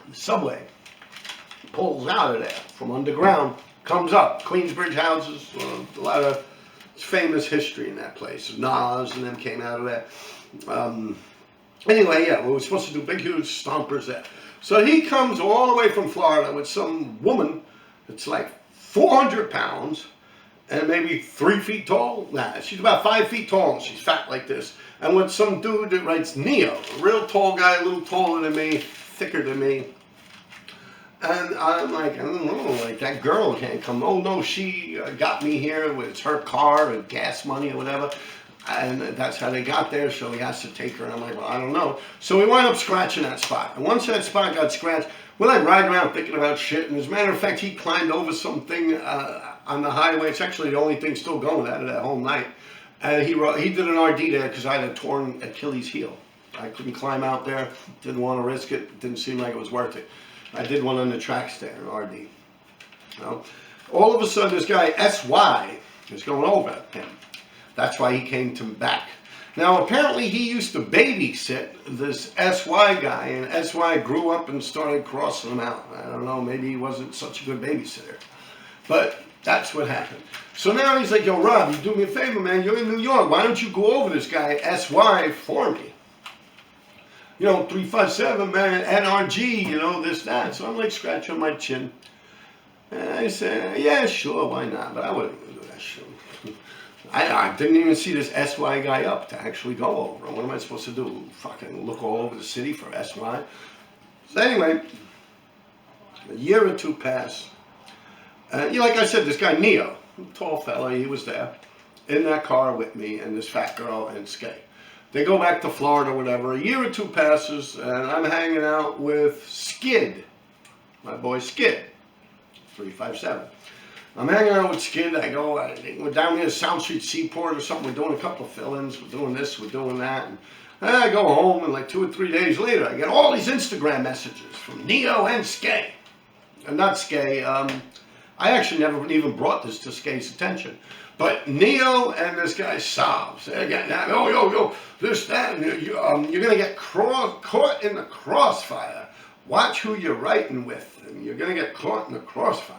The subway pulls out of there from underground, comes up. Queensbridge houses, a lot of famous history in that place. Nas and them came out of there. Anyway, yeah, we were supposed to do big, huge stompers there. So he comes all the way from Florida with some woman that's like 400 pounds and maybe 3 feet tall. Nah, she's about 5 feet tall and she's fat like this. And with some dude that writes Neo, a real tall guy, a little taller than me, thicker than me. And I'm like, I don't know, like that girl can't come. Oh no, she got me here with her car and gas money or whatever. And that's how they got there, so he has to take her. And I'm like, well, I don't know. So we wound up scratching that spot. And once that spot got scratched, we're like riding around thinking about shit. And as a matter of fact, he climbed over something on the highway. It's actually the only thing still going out of that whole night. And he did an RD there because I had a torn Achilles heel. I couldn't climb out there. Didn't want to risk it. It didn't seem like it was worth it. I did one on the tracks there, an RD. You know? All of a sudden, this guy, SY, is going over him. That's why he came to back. Now, apparently, he used to babysit this SY guy, and SY grew up and started crossing him out. I don't know, maybe he wasn't such a good babysitter. But that's what happened. So now he's like, yo, Rob, you do me a favor, man. You're in New York. Why don't you go over this guy, SY, for me? You know, 357, man, NRG, you know, this, that. So I'm like scratching my chin. And I said, yeah, sure, why not? But I wouldn't do that shit. I didn't even see this SY guy up to actually go over. What am I supposed to do? Fucking look all over the city for SY? So anyway, a year or two pass. You know, like I said, this guy Neo, tall fella, he was there in that car with me and this fat girl and Skay. They go back to Florida, whatever. A year or two passes, and I'm hanging out with Skid, my boy Skid, 357. I'm hanging out with Skid. We're down near South Street Seaport or something. We're doing a couple of fill-ins. We're doing this, we're doing that. And I go home, and like 2 or 3 days later, I get all these Instagram messages from Neo and Skay. And not Skay. I actually never even brought this to Skay's attention. But Neo and this guy Sobs, they're getting that, yo, this, that, and you're going to get caught in the crossfire. Watch who you're writing with, and you're going to get caught in the crossfire.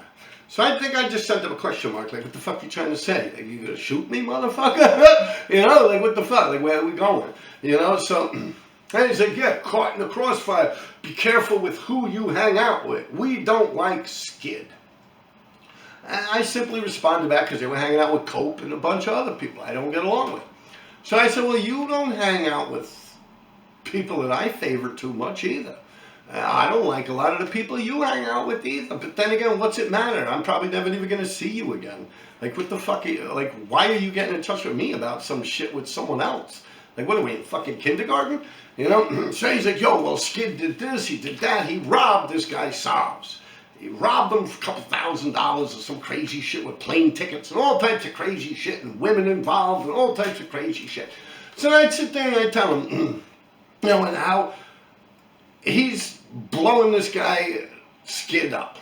So I think I just sent him a question mark, like, what the fuck you trying to say? Like, you going to shoot me, motherfucker? You know, like, what the fuck? Like, where are we going? You know, so, and he's like, yeah, caught in the crossfire. Be careful with who you hang out with. We don't like Skid. And I simply responded back because they were hanging out with Cope and a bunch of other people I don't get along with. So I said, well, you don't hang out with people that I favor too much either. I don't like a lot of the people you hang out with either. But then again, what's it matter? I'm probably never even going to see you again. Like, what the fuck? Like, why are you getting in touch with me about some shit with someone else? Like, what are we, in fucking kindergarten? You know? So he's like, yo, well, Skid did this, he did that. He robbed this guy Sobs. He robbed him for a couple $1,000 or some crazy shit with plane tickets and all types of crazy shit and women involved and all types of crazy shit. So I'd sit there and I'd tell him, you know, and how he's blowing this guy Skid up.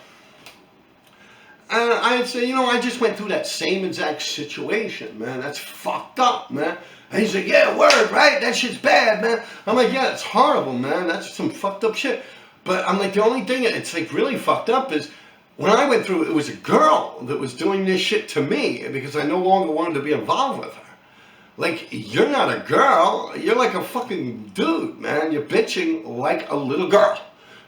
And I'd say, you know, I just went through that same exact situation, man. That's fucked up, man. And he's like, yeah, word, right? That shit's bad, man. I'm like, yeah, it's horrible, man. That's some fucked up shit. But I'm like, the only thing it's like really fucked up is when I went through it, it was a girl that was doing this shit to me because I no longer wanted to be involved with her. Like, you're not a girl. You're like a fucking dude, man. You're bitching like a little girl.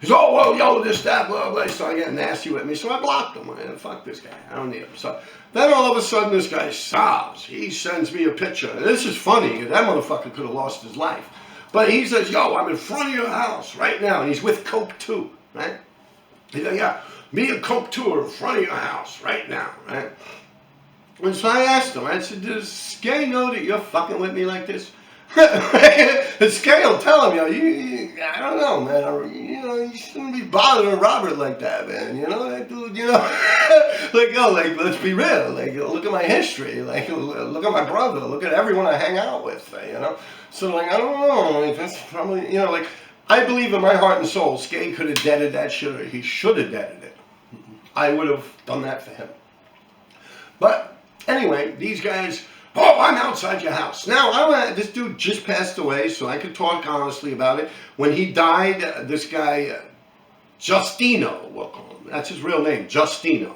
He's, oh, well, yo, this, that, blah, blah. He started getting nasty with me. So I blocked him. I said, fuck this guy. I don't need him. So then all of a sudden, this guy Sobs. He sends me a picture. And this is funny. That motherfucker could have lost his life. But he says, yo, I'm in front of your house right now. And he's with Coke too, right? He's like, yeah, me a Coke tour in front of your house right now, right? And so I asked him, I said, does Skay know that you're fucking with me like this? And Skay will tell him, I don't know, man, you shouldn't be bothering Robert like that, man, that dude, like, like, let's be real, like, look at my history, like, look at my brother, look at everyone I hang out with, so, like, I don't know, like, that's probably, like, I believe in my heart and soul, Skay could have deaded that shit, or he should have deaded it. I would have done that for him. But, anyway, these guys, oh, I'm outside your house. Now, this dude just passed away, so I could talk honestly about it. When he died, this guy, Justino, we'll call him. That's his real name, Justino.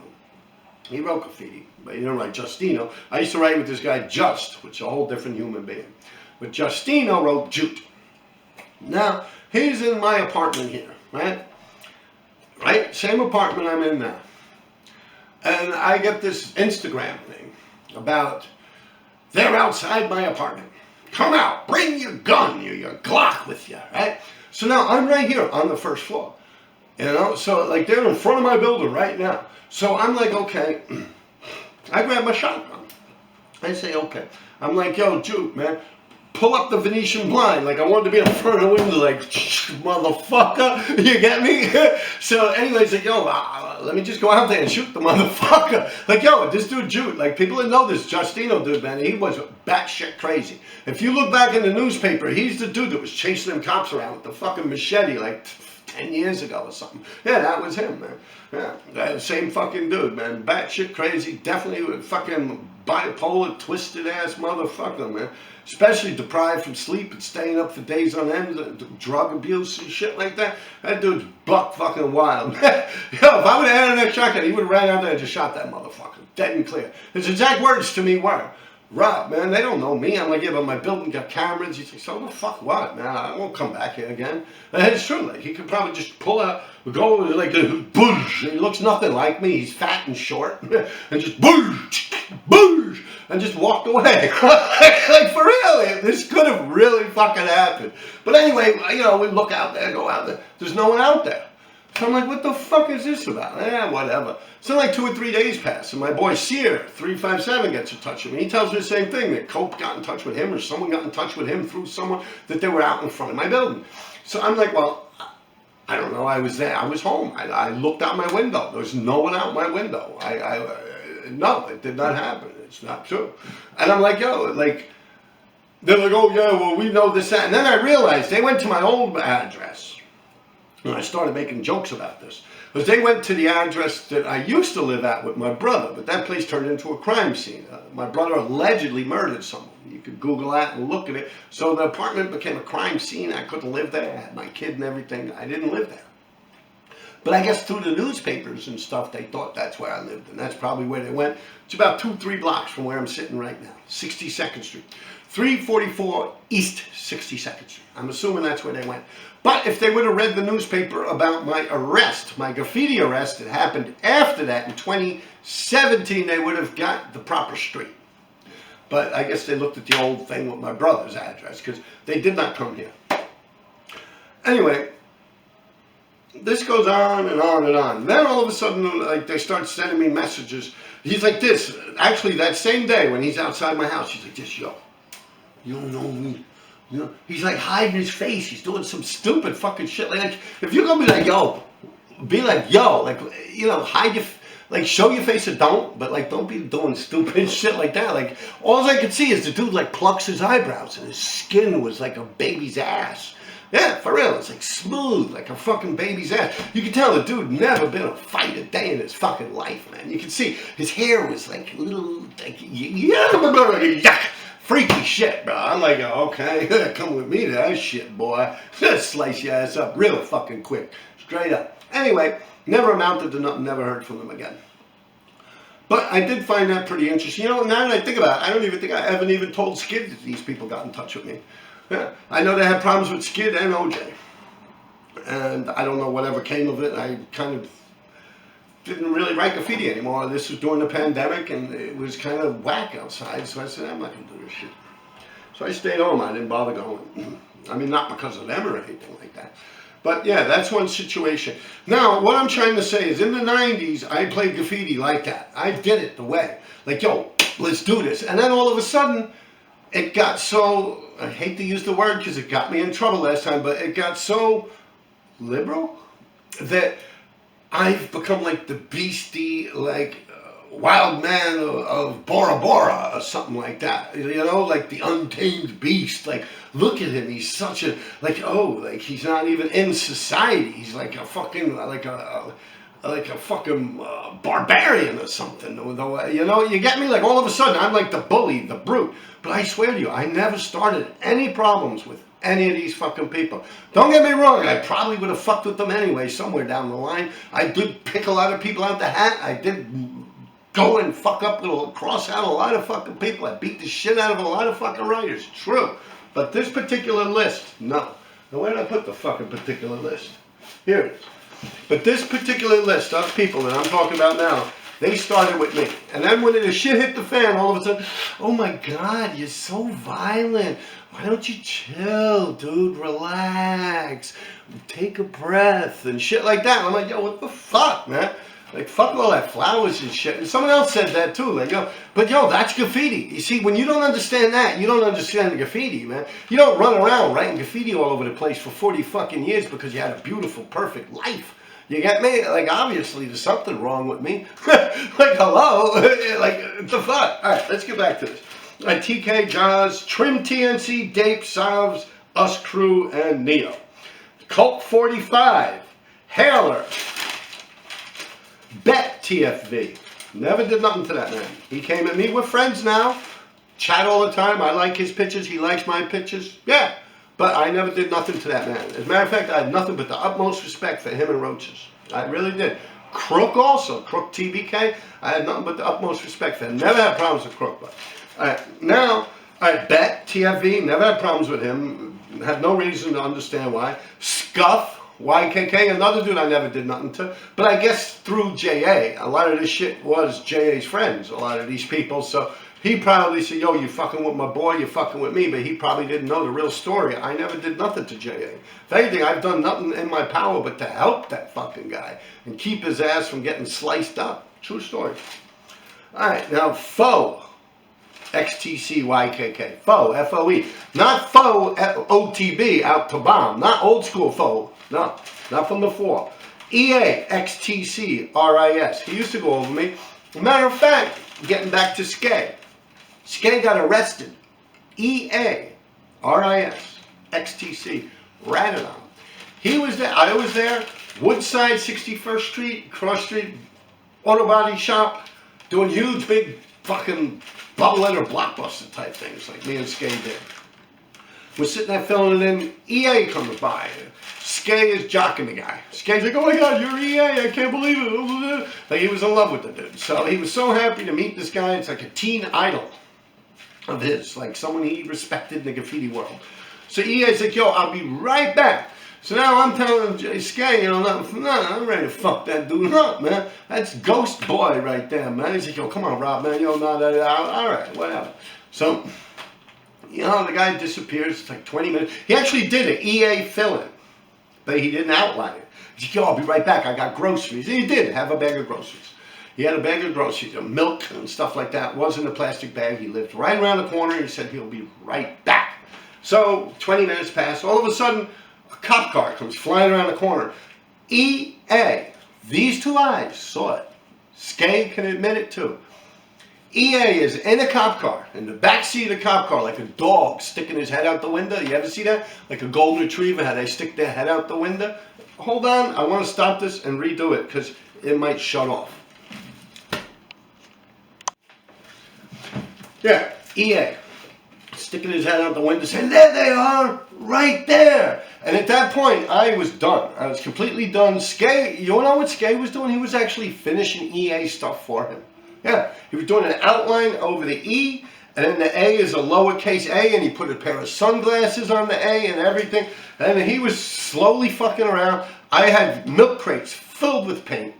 He wrote Graffiti, but he didn't write Justino. I used to write with this guy, Just, which is a whole different human being. But Justino wrote Jute. Now, he's in my apartment here, right? Right? Same apartment I'm in now. And I get this Instagram thing about, they're outside my apartment. Come out, bring your gun, your Glock with you, right? So now I'm right here on the first floor, so like they're in front of my building right now. So I'm like, okay, I grab my shotgun. I say, okay. I'm like, yo, Juke, man, pull up the Venetian blind. Like I wanted to be in front of the window, like, motherfucker, you get me? So anyways, like, yo, let me just go out there and shoot the motherfucker. Like, yo, this dude, Jude, like, people that know this Justino dude, man, he was batshit crazy. If you look back in the newspaper, he's the dude that was chasing them cops around with the fucking machete, like, 10 years ago or something. Yeah, that was him, man. Yeah, same fucking dude, man. Batshit crazy, definitely fucking bipolar, twisted ass motherfucker, man. Especially deprived from sleep and staying up for days on end, drug abuse and shit like that. That dude's buck fucking wild. Yo, if I would have had that shotgun, he would have ran out there and just shot that motherfucker. Dead and clear. His exact words to me were, Rob, man, they don't know me. I'm like, yeah, but my building got cameras. He's like, so the fuck what, man? I won't come back here again. And it's true, like, he could probably just pull out, go like, boosh. He looks nothing like me. He's fat and short. And just boosh, boosh. And just walked away. Like, for real, this could have really fucking happened. But anyway, we look out there, go out there. There's no one out there. So I'm like, what the fuck is this about? Whatever. So like 2 or 3 days pass, and my boy Sear, 357, gets in touch with me. He tells me the same thing, that Cope got in touch with him, or someone got in touch with him through someone, that they were out in front of my building. So I'm like, well, I don't know, I was there, I was home. I looked out my window. There was no one out my window. No, it did not happen. It's not true. And I'm like, yo, like, they're like, oh yeah, well, we know this, that. And then I realized they went to my old address. And I started making jokes about this. Because they went to the address that I used to live at with my brother, but that place turned into a crime scene. My brother allegedly murdered someone. You could Google that and look at it. So the apartment became a crime scene. I couldn't live there. I had my kid and everything. I didn't live there. But I guess through the newspapers and stuff, they thought that's where I lived. And that's probably where they went. It's about 2-3 blocks from where I'm sitting right now. 62nd Street. 344 East 62nd Street. I'm assuming that's where they went. But if they would have read the newspaper about my arrest, my graffiti arrest that happened after that in 2017, they would have got the proper street. But I guess they looked at the old thing with my brother's address, because they did not come here. Anyway, this goes on and on and on. Then all of a sudden, like, they start sending me messages. He's like this. Actually, that same day when he's outside my house, he's like this, yo, you don't know me. He's like hiding his face. He's doing some stupid fucking shit. Like, if you're gonna be like, yo, like, hide your, like, show your face or don't, but like, don't be doing stupid shit like that. Like, all I could see is the dude like plucks his eyebrows and his skin was like a baby's ass. Yeah, for real, it's like smooth, like a fucking baby's ass. You can tell the dude never been a fight a day in his fucking life, man. You can see his hair was like little, like, yuck. Freaky shit, bro. I'm like, okay, come with me to that shit, boy. Slice your ass up real fucking quick. Straight up. Anyway, never amounted to nothing, never heard from them again. But I did find that pretty interesting. Now that I think about it, I don't even think I haven't even told Skid that these people got in touch with me. Yeah, I know they had problems with Skid and OJ. And I don't know whatever came of it. I kind of didn't really write graffiti anymore. This was during the pandemic, and it was kind of whack outside, so I said, I'm not going to do this shit. So I stayed home. I didn't bother going. I mean, not because of them or anything like that, But yeah, that's one situation. Now, what I'm trying to say is in the 90s, I played graffiti like that. I did it the way. Like, yo, let's do this. And then all of a sudden, it got so, I hate to use the word because it got me in trouble last time, but it got so liberal that I've become like the beastie, like wild man of Bora Bora or something like that. You know, like the untamed beast. Like, look at him. He's such a, like, oh, like he's not even in society. He's like a fucking, like a fucking barbarian or something. You know, you get me? Like all of a sudden, I'm like the bully, the brute. But I swear to you, I never started any problems with any of these fucking people. Don't get me wrong, I probably would have fucked with them anyway somewhere down the line. I did pick a lot of people out the hat. I did go and fuck up, cross out a lot of fucking people. I beat the shit out of a lot of fucking writers. True. But this particular list, no. Now where did I put the fucking particular list? Here it is. But this particular list of people that I'm talking about now, they started with me. And then when the shit hit the fan, all of a sudden, oh my God, you're so violent. Why don't you chill, dude? Relax. Take a breath and shit like that. And I'm like, yo, what the fuck, man? Like, fuck all that flowers and shit. And someone else said that too. Like, yo, but yo, that's graffiti. You see, when you don't understand that, you don't understand the graffiti, man. You don't run around writing graffiti all over the place for 40 fucking years because you had a beautiful, perfect life. You get me? Like, obviously, there's something wrong with me. Like, hello? Like, the fuck? All right, let's get back to this. All right, TK, Jaws, Trim TNC, Dape, Salves, Us Crew, and Neo. Cult 45, Hailer, Bet TFV. Never did nothing to that man. He came at me. We're friends now. Chat all the time. I like his pictures. He likes my pictures. Yeah. But I never did nothing to that man. As a matter of fact, I had nothing but the utmost respect for him and Roaches. I really did. Crook also. Crook TBK. I had nothing but the utmost respect for him. Never had problems with Crook. But all right, now, I Bet TFV. Never had problems with him. Had no reason to understand why. Scuff. YKK, another dude I never did nothing to. But I guess through JA, a lot of this shit was JA's friends, a lot of these people. So he probably said, yo, you fucking with my boy, you fucking with me. But he probably didn't know the real story. I never did nothing to JA. If anything, I've done nothing in my power but to help that fucking guy and keep his ass from getting sliced up. True story. All right, now Foe. XTC YKK. Foe, F-O-E. Not Foe, OTB, out to bomb. Not old school Foe. No, not from before. EA, XTC, RIS. He used to go over me. Matter of fact, getting back to Skay. Skay got arrested. EA, RIS, XTC, ratted on him. He was there, I was there. Woodside, 61st Street, Cross Street, auto body shop, doing huge, big fucking bubbling or blockbuster type things like me and Skay did. We're sitting there filling it in. EA comes by. Skay is jocking the guy. Skay's like, oh my God, you're EA. I can't believe it. Like, he was in love with the dude. So he was so happy to meet this guy. It's like a teen idol of his, like someone he respected in the graffiti world. So EA's like, yo, I'll be right back. So now I'm telling Skay, you know, I'm ready to fuck that dude up, man. That's Ghost Boy right there, man. He's like, yo, come on, Rob, man. Yo, no, all right, whatever. So, you know, the guy disappears. It's like 20 minutes. He actually did an EA fill-in, but he didn't outline it. He's like, yo, I'll be right back. I got groceries. And he did have a bag of groceries. He had a bag of groceries, milk and stuff like that. It was in a plastic bag. He lived right around the corner. He said he'll be right back. So 20 minutes passed. All of a sudden, a cop car comes flying around the corner. EA, these two eyes saw it. Skay can admit it too. EA is in a cop car, in the back seat of the cop car, like a dog sticking his head out the window. You ever see that? Like a golden retriever, how they stick their head out the window? Hold on, I want to stop this and redo it because it might shut off. Yeah, EA. Sticking his head out the window saying, there they are, right there. And at that point, I was done. I was completely done. Skay, you know what Skay was doing? He was actually finishing EA stuff for him. Yeah, he was doing an outline over the E, and then the A is a lowercase a, and he put a pair of sunglasses on the A and everything. And he was slowly fucking around. I had milk crates filled with paint.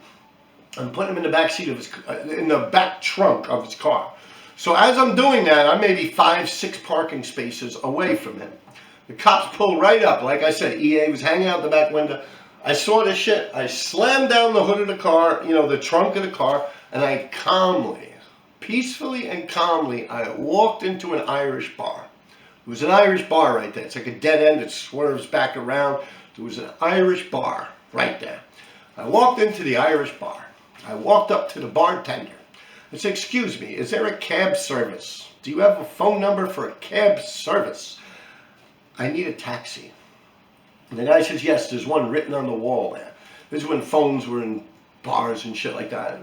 I'm putting them in the back seat of his, in the back trunk of his car. So as I'm doing that, I'm maybe 5, 6 parking spaces away from him. The cops pull right up. Like I said, EA was hanging out the back window. I saw this shit. I slammed down the hood of the car, the trunk of the car, and I calmly, peacefully and calmly, I walked into an Irish bar. It was an Irish bar right there. It's like a dead end. It swerves back around. There was an Irish bar right there. I walked into the Irish bar. I walked up to the bartender. I said, excuse me, is there a cab service? Do you have a phone number for a cab service? I need a taxi. And the guy says, yes, there's one written on the wall there. This is when phones were in bars and shit like that.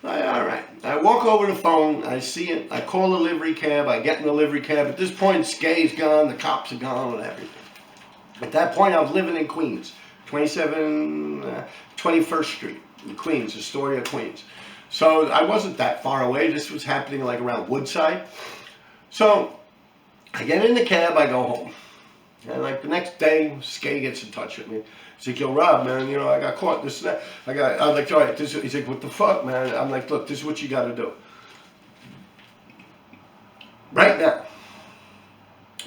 All right. I walk over the phone. I see it. I call a livery cab. I get in the livery cab. At this point, Skay's gone. The cops are gone and everything. At that point, I was living in Queens. 21st Street in Queens, Astoria, Queens. So I wasn't that far away. This was happening like around Woodside. So I get in the cab. I go home. And like the next day, Skay gets in touch with me. He's like, yo, Rob, man, I got caught, this and that. I was like, all right, he's like, what the fuck, man? I'm like, look, this is what you got to do. Right now,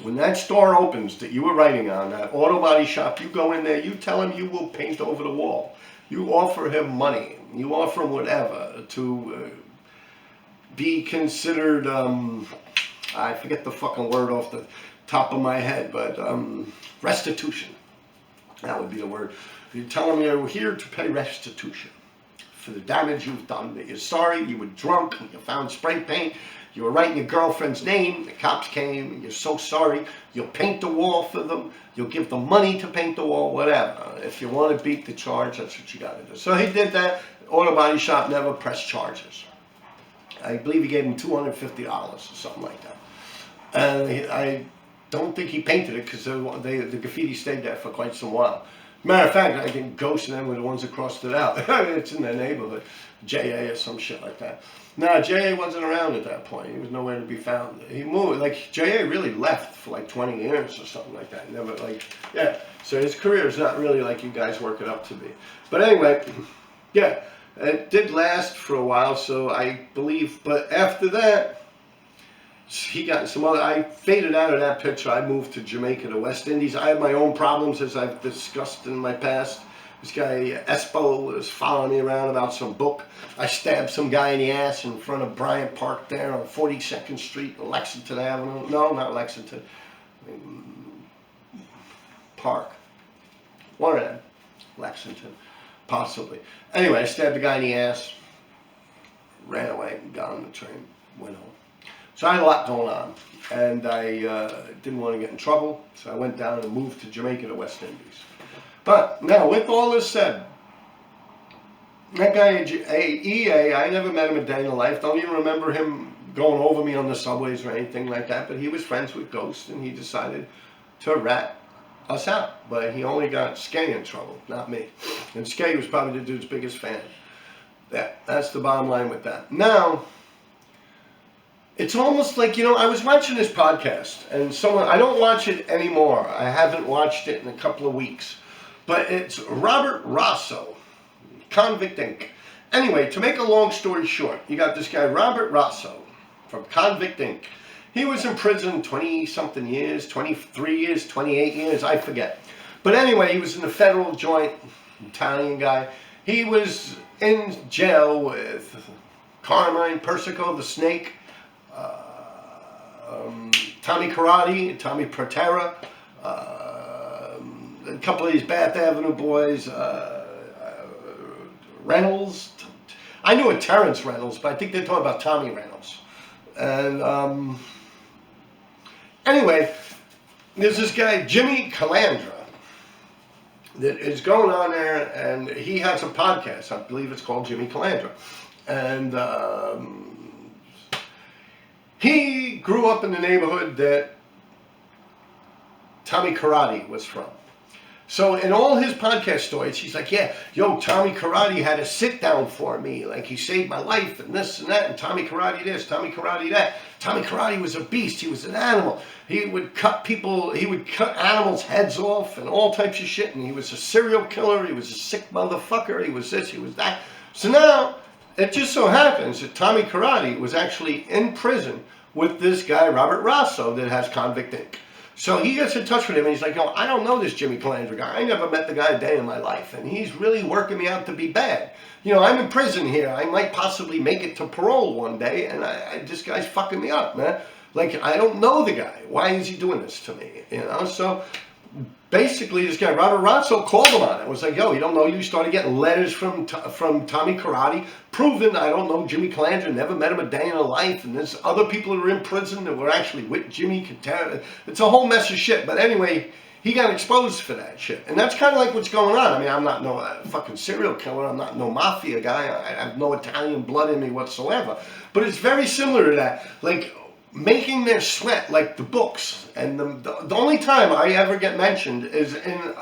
when that store opens that you were writing on, that auto body shop, you go in there, you tell him you will paint over the wall. You offer him money. You offer him whatever to be considered, I forget the fucking word off the top of my head, but restitution. That would be the word. You tell them you're here to pay restitution for the damage you've done, that you're sorry, you were drunk, you found spray paint, you were writing your girlfriend's name, the cops came, and you're so sorry, you'll paint the wall for them, you'll give them money to paint the wall, whatever. If you want to beat the charge, that's what you got to do. So he did that. Auto body shop never pressed charges. I believe he gave him $250 or something like that. And I don't think he painted it because the graffiti stayed there for quite some while. Matter of fact, I think Ghost and them were the ones that crossed it out. I mean, it's in their neighborhood. JA or some shit like that. No, JA wasn't around at that point. He was nowhere to be found. He moved, like, JA really left for like 20 years or something like that. Never, like, yeah. So his career is not really like you guys work it up to be. But anyway, yeah, it did last for a while, so I believe, but after that, he got some other, I faded out of that picture. I moved to Jamaica, the West Indies. I had my own problems, as I've discussed in my past. This guy, Espo, was following me around about some book. I stabbed some guy in the ass in front of Bryant Park there on 42nd Street, Lexington Avenue. No, not Lexington. Park. One of them. Lexington. Possibly. Anyway, I stabbed the guy in the ass, ran away, got on the train, went home. So I had a lot going on, and I didn't want to get in trouble, so I went down and moved to Jamaica, the West Indies. But now, with all this said, that guy, EA, I never met him a day in the life. Don't even remember him going over me on the subways or anything like that, but he was friends with Ghost, and he decided to rat us out. But he only got Skay in trouble, not me. And Skay was probably the dude's biggest fan. That's the bottom line with that. Now, it's almost like, I was watching this podcast, and I don't watch it anymore. I haven't watched it in a couple of weeks. But it's Robert Rosso, Convict Inc. Anyway, to make a long story short, you got this guy, Robert Rosso, from Convict Inc. He was in prison 20-something years, 23 years, 28 years, I forget. But anyway, he was in the federal joint, Italian guy. He was in jail with Carmine Persico, the Snake, Tommy Karate, Tommy Protera, a couple of these Bath Avenue boys, Reynolds. I knew a Terrence Reynolds, but I think they're talking about Tommy Reynolds. And anyway, there's this guy, Jimmy Calandra, that is going on there, and he has a podcast. I believe it's called Jimmy Calandra. And he grew up in the neighborhood that Tommy Karate was from. So in all his podcast stories, he's like, yeah, yo, Tommy Karate had a sit down for me. Like, he saved my life and this and that. And Tommy Karate this, Tommy Karate that. Tommy Karate was a beast. He was an animal. He would cut animals' heads off and all types of shit. And he was a serial killer. He was a sick motherfucker. He was this, he was that. So now, it just so happens that Tommy Karate was actually in prison with this guy, Robert Rosso, that has Convict Inc. So he gets in touch with him and he's like, yo, I don't know this Jimmy Calandra guy. I never met the guy a day in my life. And he's really working me out to be bad. You know, I'm in prison here. I might possibly make it to parole one day. And this guy's fucking me up, man. Like, I don't know the guy. Why is he doing this to me? You know, so basically this guy, Robert Rotso, called him on it. It was like, yo, you don't know you? Started getting letters from Tommy Karate, proving I don't know Jimmy Calandra, never met him a day in her life. And there's other people that are in prison that were actually with Jimmy. It's a whole mess of shit. But anyway, he got exposed for that shit. And that's kind of like what's going on. I mean, I'm not no fucking serial killer. I'm not no mafia guy. I have no Italian blood in me whatsoever. But it's very similar to that. Like, making their sweat like the books. And the only time I ever get mentioned is in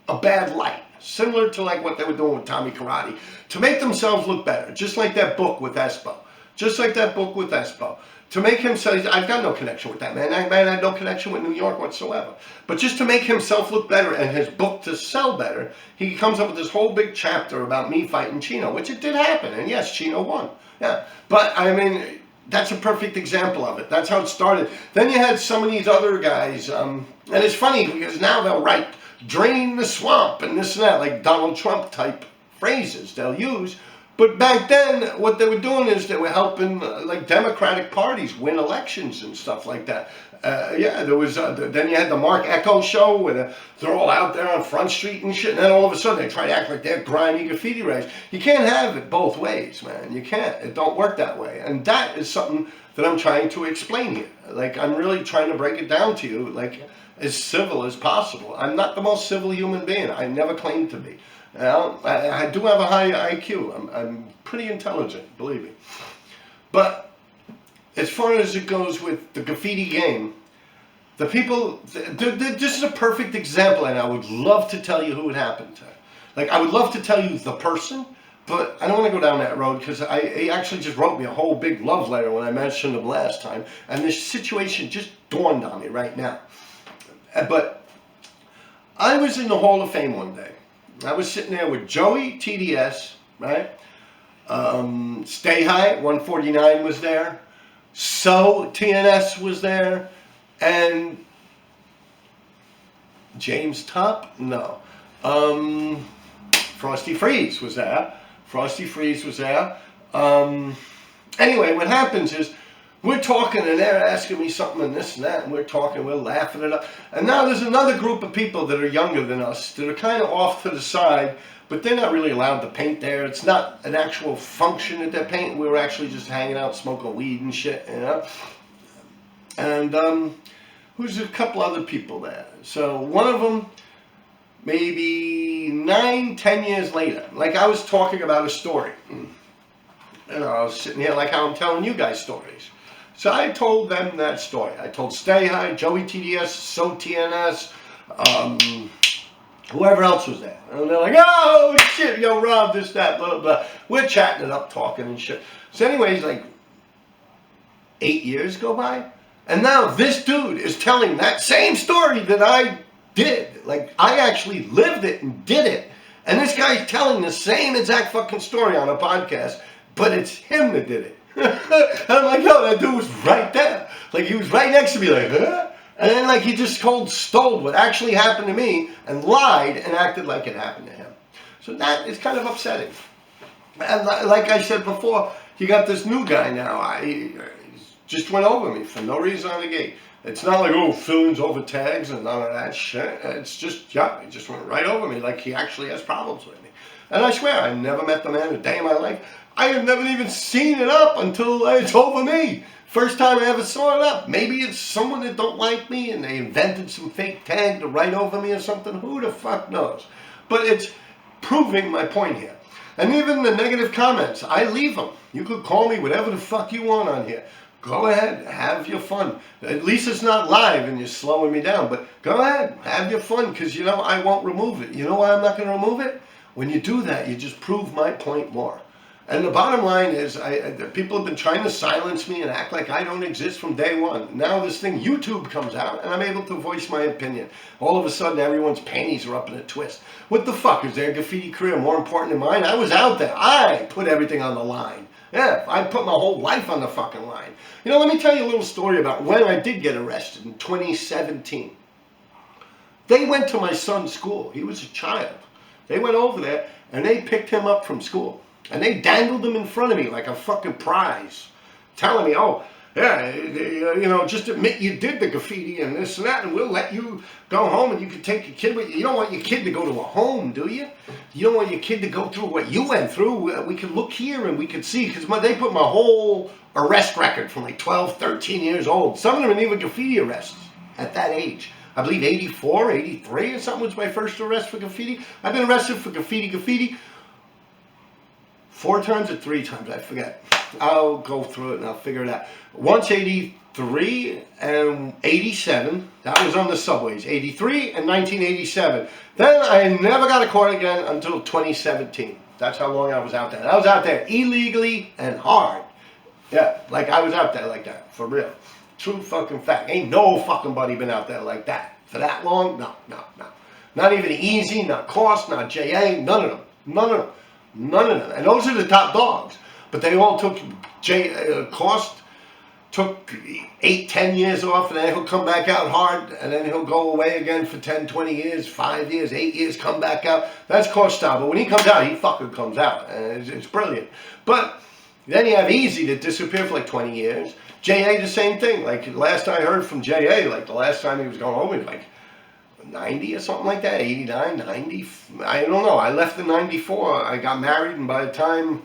a bad light. Similar to like what they were doing with Tommy Karate. To make themselves look better. Just like that book with Espo. Just like that book with Espo. To make himself, I've got no connection with that man. That man had no connection with New York whatsoever. But just to make himself look better and his book to sell better, he comes up with this whole big chapter about me fighting Chino. Which it did happen. And yes, Chino won. Yeah. But I mean, that's a perfect example of it. That's how it started. Then you had some of these other guys, and it's funny because now they'll write, drain the swamp and this and that, like Donald Trump type phrases they'll use. But back then, what they were doing is they were helping like Democratic parties win elections and stuff like that. Yeah, there was, then you had the Mark Echo show where they're all out there on Front Street and shit, and then all of a sudden they try to act like they're grimy graffiti writers. You can't have it both ways, man. You can't. It don't work that way. And that is something that I'm trying to explain here. Like, I'm really trying to break it down to you, like, as civil as possible. I'm not the most civil human being. I never claimed to be. You know, I do have a high IQ. I'm pretty intelligent, believe me. But as far as it goes with the graffiti game, the people, this is a perfect example, and I would love to tell you who it happened to. Like, I would love to tell you the person, but I don't want to go down that road because he actually just wrote me a whole big love letter when I mentioned him last time, and this situation just dawned on me right now. But I was in the Hall of Fame one day. I was sitting there with Joey TDS, right? Stay High 149 was there. So TNS was there. And James Top? No. Frosty Freeze was there. Frosty Freeze was there. Anyway, what happens is we're talking and they're asking me something and this and that, and we're talking, we're laughing it up. And now there's another group of people that are younger than us that are kind of off to the side, but they're not really allowed to paint there. It's not an actual function that they're painting. We were actually just hanging out, smoking weed and shit, you know. And who's a couple other people there. So one of them, maybe 9-10 years later, like I was talking about a story. And I was sitting here like how I'm telling you guys stories. So I told them that story. I told Stay High, Joey TDS, So TNS, whoever else was there. And they're like, oh shit, yo Rob, this, that, blah, blah. We're chatting it up, talking and shit. So anyways, like 8 years go by. And now this dude is telling that same story that I did. Like, I actually lived it and did it. And this guy's telling the same exact fucking story on a podcast, but it's him that did it. And I'm like, yo, that dude was right there. Like, he was right next to me, like, huh? And then, like, he just stole what actually happened to me and lied and acted like it happened to him. So that is kind of upsetting. And like I said before, you got this new guy now. He just went over me for no reason on the gate. It's not like, oh, fillings over tags and none of that shit. It's just, yeah, he just went right over me like he actually has problems with me. And I swear, I never met the man a day in my life. I have never even seen it up until it's over me. First time I ever saw it up. Maybe it's someone that don't like me and they invented some fake tag to write over me or something. Who the fuck knows? But it's proving my point here. And even the negative comments, I leave them. You could call me whatever the fuck you want on here. Go ahead, have your fun. At least it's not live and you're slowing me down. But go ahead, have your fun, because you know I won't remove it. You know why I'm not going to remove it? When you do that, you just prove my point more. And the bottom line is, people have been trying to silence me and act like I don't exist from day one. Now this thing, YouTube, comes out, and I'm able to voice my opinion. All of a sudden, everyone's panties are up in a twist. What the fuck? Is their graffiti career more important than mine? I was out there. I put everything on the line. Yeah, I put my whole life on the fucking line. You know, let me tell you a little story about when I did get arrested in 2017. They went to my son's school. He was a child. They went over there, and they picked him up from school. And they dangled him in front of me like a fucking prize, telling me, oh, yeah, you know, just admit you did the graffiti and this and that, and we'll let you go home and you can take your kid with you. You don't want your kid to go to a home, do you? You don't want your kid to go through what you went through. We can look here and we can see, because they put my whole arrest record from like 12, 13 years old. Some of them are even graffiti arrests at that age. I believe 84, 83 or something was my first arrest for graffiti. I've been arrested for graffiti 4 times or 3 times, I forget. I'll go through it and I'll figure it out. Once 83 and 87, that was on the subways. 83 and 1987. Then I never got caught again until 2017. That's how long I was out there. And I was out there illegally and hard. Yeah, like I was out there like that, for real. True fucking fact. Ain't no fucking buddy been out there like that. For that long? No. Not even Easy, not Cost, not JA, none of them. None of them. And those are the top dogs. But they all took, Cost took 8, 10 years off, and then he'll come back out hard, and then he'll go away again for 10, 20 years, 5 years, 8 years, come back out. That's Cost style. But when he comes out, he fucking comes out. And it's brilliant. But then you have Easy that disappeared for like 20 years. JA, the same thing. Like, last I heard from JA, like the last time he was going home, he was like 90 or something like that, 89, 90, I don't know. I left in 94, I got married, and by the time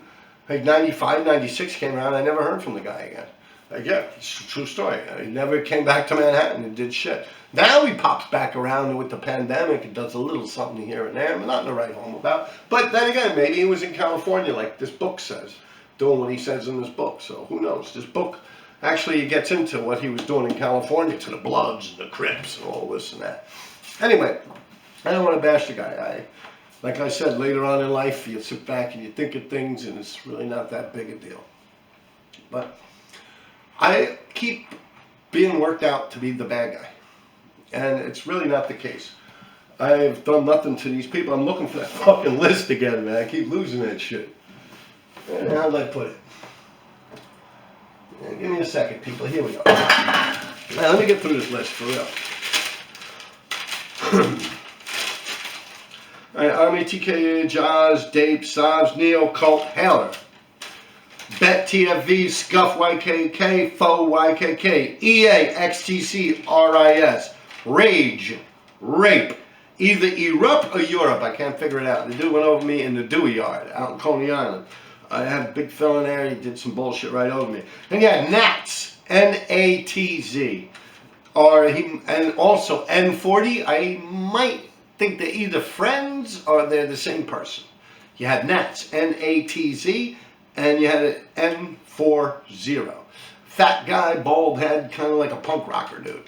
like 95, 96 came around, I never heard from the guy again. Like, yeah, it's a true story. He never came back to Manhattan and did shit. Now he pops back around with the pandemic and does a little something here and there, but not to write home about. But then again, maybe he was in California, like this book says, doing what he says in this book, so who knows. This book actually gets into what he was doing in California, to the Bloods and the Crips and all this and that. Anyway, I don't want to bash the guy. Like I said, later on in life, you sit back and you think of things, and it's really not that big a deal. But I keep being worked out to be the bad guy, and it's really not the case. I've done nothing to these people. I'm looking for that fucking list again, man. I keep losing that shit. How'd I put it? Yeah, give me a second, people. Here we go. Now, let me get through this list for real. All right, Army, TKA, Jaws, Dape, Sobs, Neo, Cult, Hailer, Bet, TFV, Scuff, YKK, Foe, YKK, EA, XTC, RIS, Rage, Rape, either Erupt or Europe. I can't figure it out. The dude went over me in the Dewey Yard out in Coney Island. I had a big fella there. He did some bullshit right over me. Then you had Nats, N-A-T-Z. And also N40, I might think they're either friends or they're the same person. You had Nats, N-A-T-Z, and you had an N40. Fat guy, bald head, kind of like a punk rocker dude.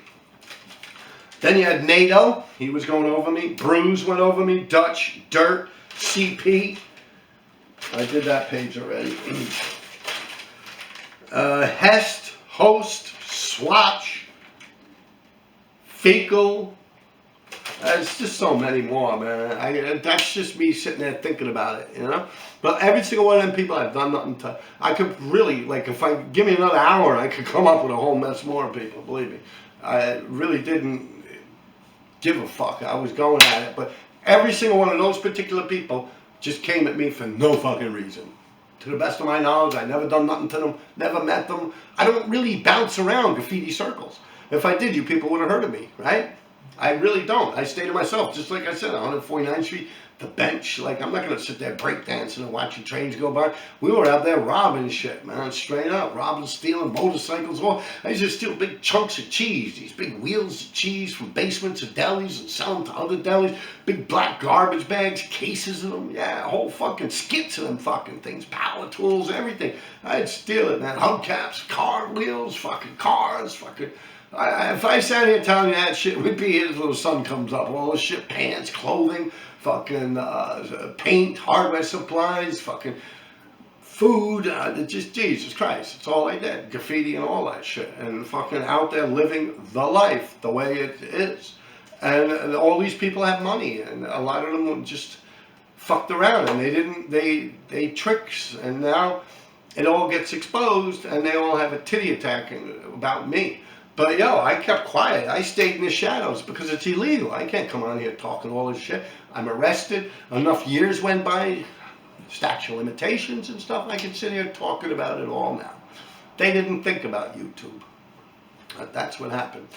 Then you had NATO, he was going over me. Bruise went over me. Dutch, Dirt, CP. I did that page already. Hest, Host, Swatch, Fecal. It's just so many more, man. That's just me sitting there thinking about it, you know? But every single one of them people, I've done nothing to. I could really, like, if I give me another hour, I could come up with a whole mess more people, believe me. I really didn't give a fuck. I was going at it. But every single one of those particular people just came at me for no fucking reason. To the best of my knowledge, I never done nothing to them, never met them. I don't really bounce around graffiti circles. If I did, you people would have heard of me, right? I really don't. I stay to myself, just like I said, 149th Street, the bench. Like, I'm not going to sit there breakdancing and watching trains go by. We were out there robbing shit, man, straight up. Robbing, stealing motorcycles. I used to steal big chunks of cheese, these big wheels of cheese from basements of delis and sell them to other delis. Big black garbage bags, cases of them. Yeah, whole fucking skits of them fucking things. Power tools, everything. I'd steal it, man. Hubcaps, car wheels, fucking cars, fucking... if I sat here telling you that shit, we'd be here until the sun comes up. All this shit, pants, clothing, fucking paint, hardware supplies, fucking food, just Jesus Christ. It's all I did. Graffiti and all that shit. And fucking out there living the life the way it is. And all these people have money, and a lot of them just fucked around, and they tricks, and now it all gets exposed, and they all have a titty attack about me. But yo, I kept quiet. I stayed in the shadows because it's illegal. I can't come on here talking all this shit. I'm arrested. Enough years went by, statute of limitations and stuff. I can sit here talking about it all now. They didn't think about YouTube. That's what happened.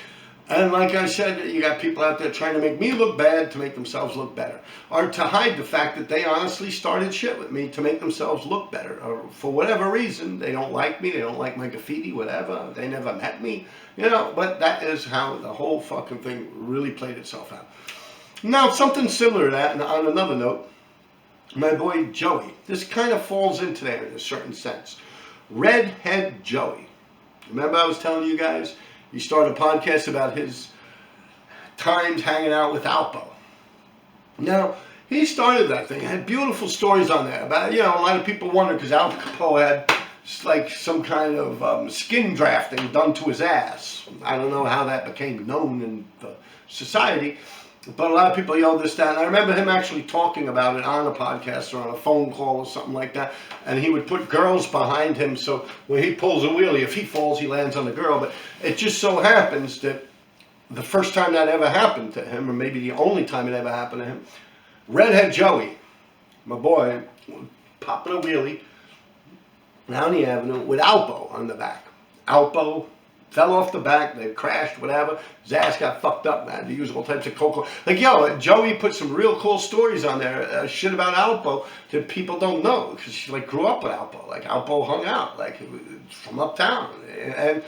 And like I said, you got people out there trying to make me look bad to make themselves look better. Or to hide the fact that they honestly started shit with me to make themselves look better. Or for whatever reason, they don't like me, they don't like my graffiti, whatever. They never met me. You know, but that is how the whole fucking thing really played itself out. Now, something similar to that, and on another note, my boy Joey. This kind of falls into there in a certain sense. Redhead Joey. Remember I was telling you guys? He started a podcast about his times hanging out with Alpo. Now, he started that thing. Had beautiful stories on there about, you know, a lot of people wonder because Alpo had like some kind of skin drafting done to his ass. I don't know how that became known in the society, but a lot of people yelled this down. I remember him actually talking about it on a podcast or on a phone call or something like that, and he would put girls behind him, so when he pulls a wheelie, if he falls, he lands on the girl. But it just so happens that the first time that ever happened to him, or maybe the only time it ever happened to him, Redhead Joey, my boy, popping a wheelie down the avenue with Alpo on the back. Alpo fell off the back, they crashed, whatever. His ass got fucked up, man. They used all types of cocoa. Like, yo, Joey put some real cool stories on there, shit about Alpo that people don't know, because she, like, grew up with Alpo. Like, Alpo hung out, like, from uptown. And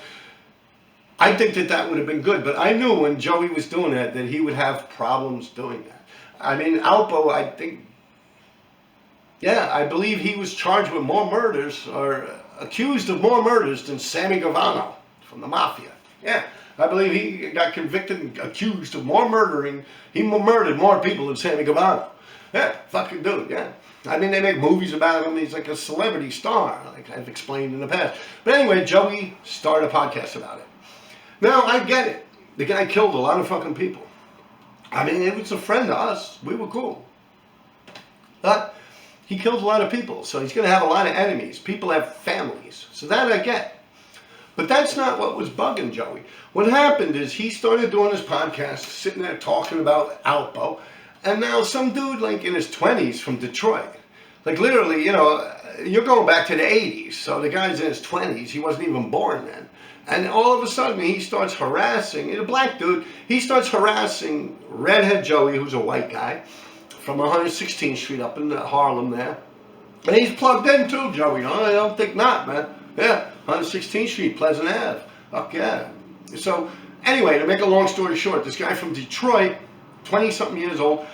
I think that that would have been good, but I knew when Joey was doing that he would have problems doing that. I mean, Alpo, I think, yeah, I believe he was charged with more murders, or accused of more murders than Sammy Guevara from the Mafia. Yeah, I believe he got convicted and accused of more murdering. He murdered more people than Sammy Guevara. Yeah, fucking dude, yeah. I mean, they make movies about him. He's like a celebrity star, like I've explained in the past. But anyway, Joey started a podcast about it. Now, I get it. The guy killed a lot of fucking people. I mean, it was a friend to us. We were cool. But he killed a lot of people, so he's going to have a lot of enemies. People have families. So that I get. But that's not what was bugging Joey. What happened is he started doing his podcast, sitting there talking about Alpo, and now some dude like in his 20s from Detroit, like literally, you know, you're going back to the 80s, so the guy's in his 20s, he wasn't even born then. And all of a sudden he starts harassing, a black dude, he starts harassing Redhead Joey, who's a white guy, from 116th Street up in Harlem there. And he's plugged in too, Joey. No, I don't think not, man. Yeah, 116th Street, Pleasant Ave. Fuck yeah. So, anyway, to make a long story short, this guy from Detroit, 20-something years old,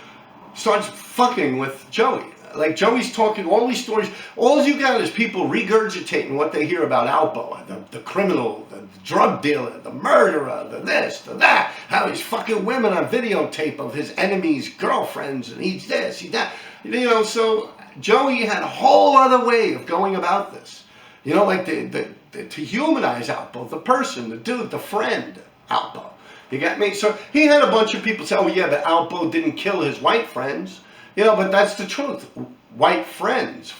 starts fucking with Joey. Like, Joey's talking all these stories. All you got is people regurgitating what they hear about Alpo, the criminal, the drug dealer, the murderer, the this, the that, how he's fucking women on videotape of his enemies' girlfriends, and he's this, he's that. You know, so Joey had a whole other way of going about this. You know, like to humanize Alpo, the person, the dude, the friend, Alpo. You got me? So he had a bunch of people say, oh yeah, but Alpo didn't kill his white friends. You know, but that's the truth. White friends,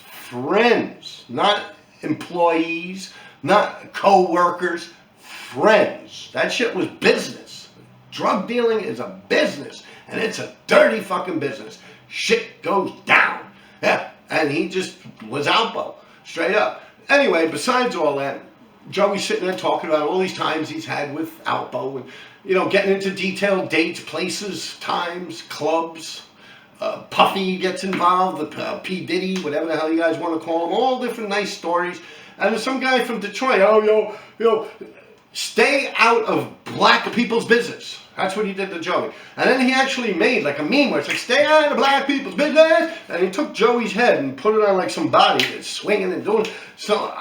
not employees, not co-workers, friends. That shit was business. Drug dealing is a business, and it's a dirty fucking business. Shit goes down. Yeah, and he just was Alpo, straight up. Anyway, besides all that, Joey's sitting there talking about all these times he's had with Alpo, and, you know, getting into detailed dates, places, times, clubs. Puffy gets involved, P. Diddy, whatever the hell you guys want to call him, all different nice stories. And there's some guy from Detroit, oh, yo, stay out of black people's business. That's what he did to Joey. And then he actually made like a meme where it's like, stay out of black people's business. And he took Joey's head and put it on like some body that's swinging and doing. So,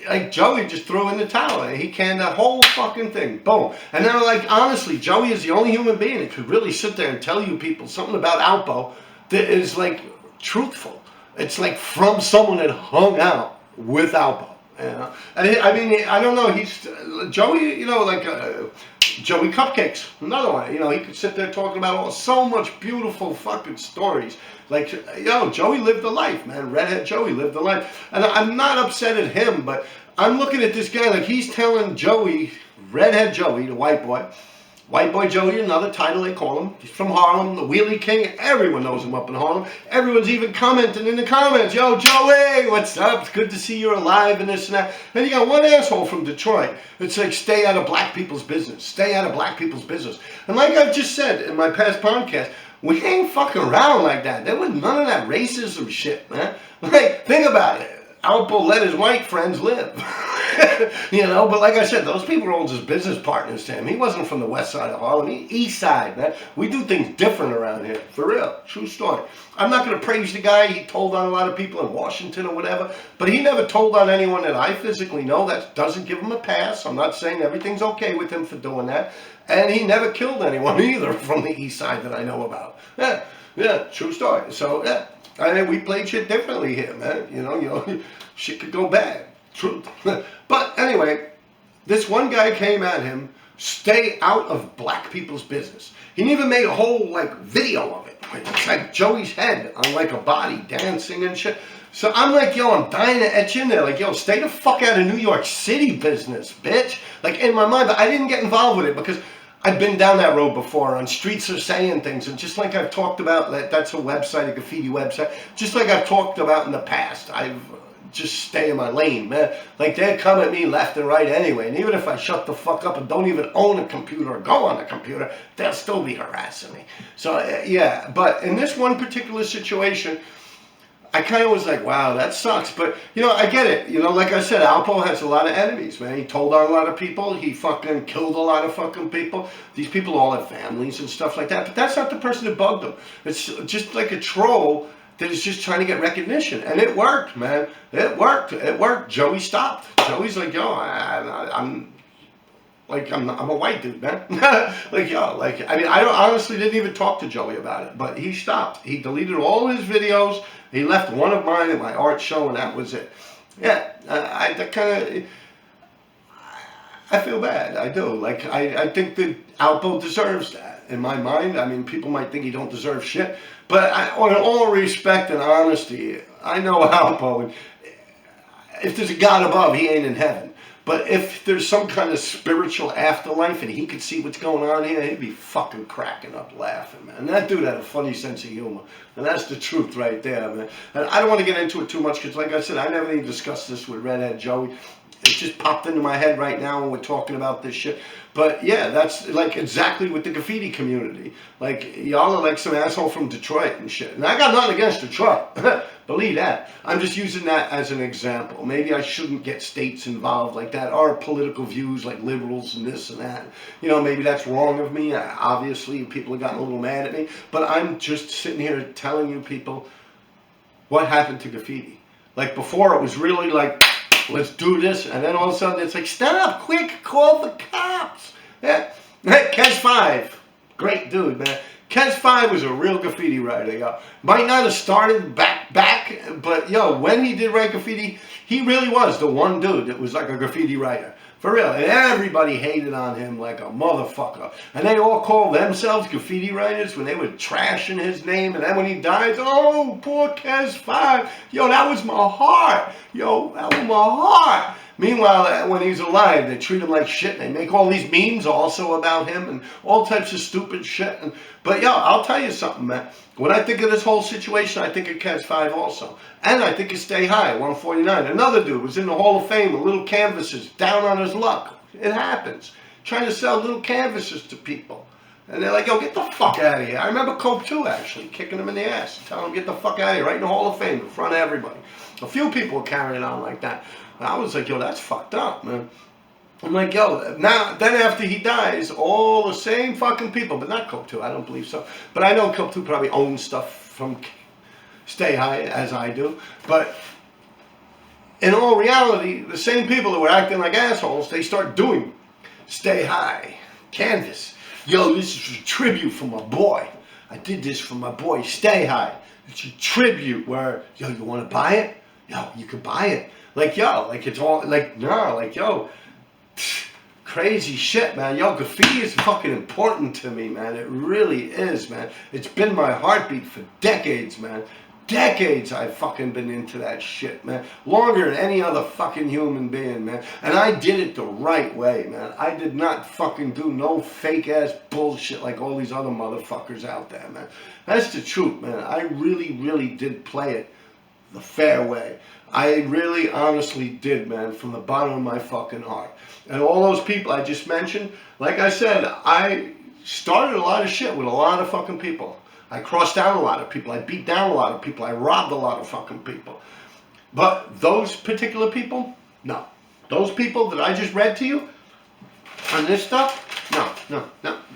like, Joey just threw in the towel. He canned that whole fucking thing. Boom. And then, like, honestly, Joey is the only human being that could really sit there and tell you people something about Alpo that is, like, truthful. It's, like, from someone that hung out with alpo. You know? And I mean, I don't know. He's Joey. You know, like Joey Cupcakes, another one. You know, he could sit there talking about so much beautiful fucking stories. Like, you know, Joey lived a life, man. Redhead Joey lived a life, and I'm not upset at him, but I'm looking at this guy like he's telling Joey, Redhead Joey, the white boy. White Boy Joey, another title they call him. He's from Harlem, the Wheelie King. Everyone knows him up in Harlem. Everyone's even commenting in the comments, yo, Joey, what's up? It's good to see you're alive and this and that. And you got one asshole from Detroit. It's like, stay out of black people's business. Stay out of black people's business. And like I've just said in my past podcast, we ain't fucking around like that. There was none of that racism shit, man. Like, think about it. Alpo let his white friends live. You know, but like I said, those people were all just business partners to him. He wasn't from the west side of Harlem. He east side, man. We do things different around here. For real. True story. I'm not going to praise the guy. He told on a lot of people in Washington or whatever. But he never told on anyone that I physically know. That doesn't give him a pass. I'm not saying everything's okay with him for doing that. And he never killed anyone either from the east side that I know about. Yeah, true story. So, yeah. I mean, we played shit differently here, man. You know, shit could go bad. Truth. But anyway, this one guy came at him, stay out of black people's business. He even made a whole, like, video of it. It's like Joey's head on, like, a body dancing and shit. So I'm like, yo, I'm dying to etch in there. Like, yo, stay the fuck out of New York City business, bitch. Like, in my mind, but I didn't get involved with it because I've been down that road before on Streets Are Saying Things, and just like I've talked about, that's a website, a graffiti website, just like I've talked about in the past, I've just stay in my lane, man. Like, they come at me left and right anyway, and even if I shut the fuck up and don't even own a computer or go on a computer, they'll still be harassing me. So, yeah, but in this one particular situation, I kind of was like, wow, that sucks. But, you know, I get it. You know, like I said, Alpo has a lot of enemies, man. He told on a lot of people. He fucking killed a lot of fucking people. These people all have families and stuff like that. But that's not the person that bugged him. It's just like a troll that is just trying to get recognition. And it worked, man. It worked. It worked. Joey stopped. Joey's like, yo, I'm a white dude, man. Like, yo, like, I mean, I honestly didn't even talk to Joey about it, but he stopped. He deleted all his videos. He left one of mine in my art show, and that was it. Yeah, I feel bad. I do. Like, I think that Alpo deserves that. In my mind, I mean, people might think he don't deserve shit, but on all respect and honesty, I know Alpo, and if there's a God above, he ain't in heaven. But if there's some kind of spiritual afterlife and he could see what's going on here, he'd be fucking cracking up laughing, man. And that dude had a funny sense of humor. And that's the truth right there, man. And I don't want to get into it too much because, like I said, I never even discussed this with Redhead Joey. It just popped into my head right now when we're talking about this shit. But yeah, that's like exactly with the graffiti community. Like, y'all are like some asshole from Detroit and shit. And I got nothing against Detroit. Believe that. I'm just using that as an example. Maybe I shouldn't get states involved like that, or political views like liberals and this and that. You know, maybe that's wrong of me. Obviously, people have gotten a little mad at me. But I'm just sitting here telling you people what happened to graffiti. Like, before it was really like, let's do this, and then all of a sudden it's like, stop, quick, call the cops. Yeah. Kes 5, great dude, man. Kes 5 was a real graffiti writer, yo. Might not have started back, but yo, when he did write graffiti, he really was the one dude that was like a graffiti writer. For real. And everybody hated on him like a motherfucker. And they all called themselves graffiti writers when they were trashing his name. And then when he died, oh, poor Kes 5. Yo, that was my heart. Yo, that was my heart. Meanwhile, when he's alive, they treat him like shit. They make all these memes also about him and all types of stupid shit. But yo, I'll tell you something, man. When I think of this whole situation, I think of Kes 5 also. And I think of Stay High, 149. Another dude was in the Hall of Fame with little canvases, down on his luck. It happens. Trying to sell little canvases to people. And they're like, yo, get the fuck out of here. I remember Cope 2, actually, kicking him in the ass. Telling him, get the fuck out of here, right in the Hall of Fame, in front of everybody. A few people were carrying on like that. And I was like, yo, that's fucked up, man. I'm like, yo, now, then after he dies, all the same fucking people, but not Cope 2, I don't believe so. But I know Cope 2 probably owns stuff from Stay High, as I do. But in all reality, the same people that were acting like assholes, they start doing Stay High, canvas. Yo, this is a tribute for my boy. I did this for my boy, Stay High. It's a tribute where, yo, you want to buy it? yo, you could buy it. Like, yo, like it's all, like, no, like, yo, crazy shit, man. Yo, graffiti is fucking important to me, man. It really is, man. It's been my heartbeat for decades, man. Decades I've fucking been into that shit, man. Longer than any other fucking human being, man. And I did it the right way, man. I did not fucking do no fake ass bullshit like all these other motherfuckers out there, man. That's the truth, man. I really, really did play it the fair way. I really honestly did, man, from the bottom of my fucking heart. And all those people I just mentioned, like I said, I started a lot of shit with a lot of fucking people. I crossed out a lot of people. I beat down a lot of people. I robbed a lot of fucking people. But those particular people, no. Those people that I just read to you on this stuff, no.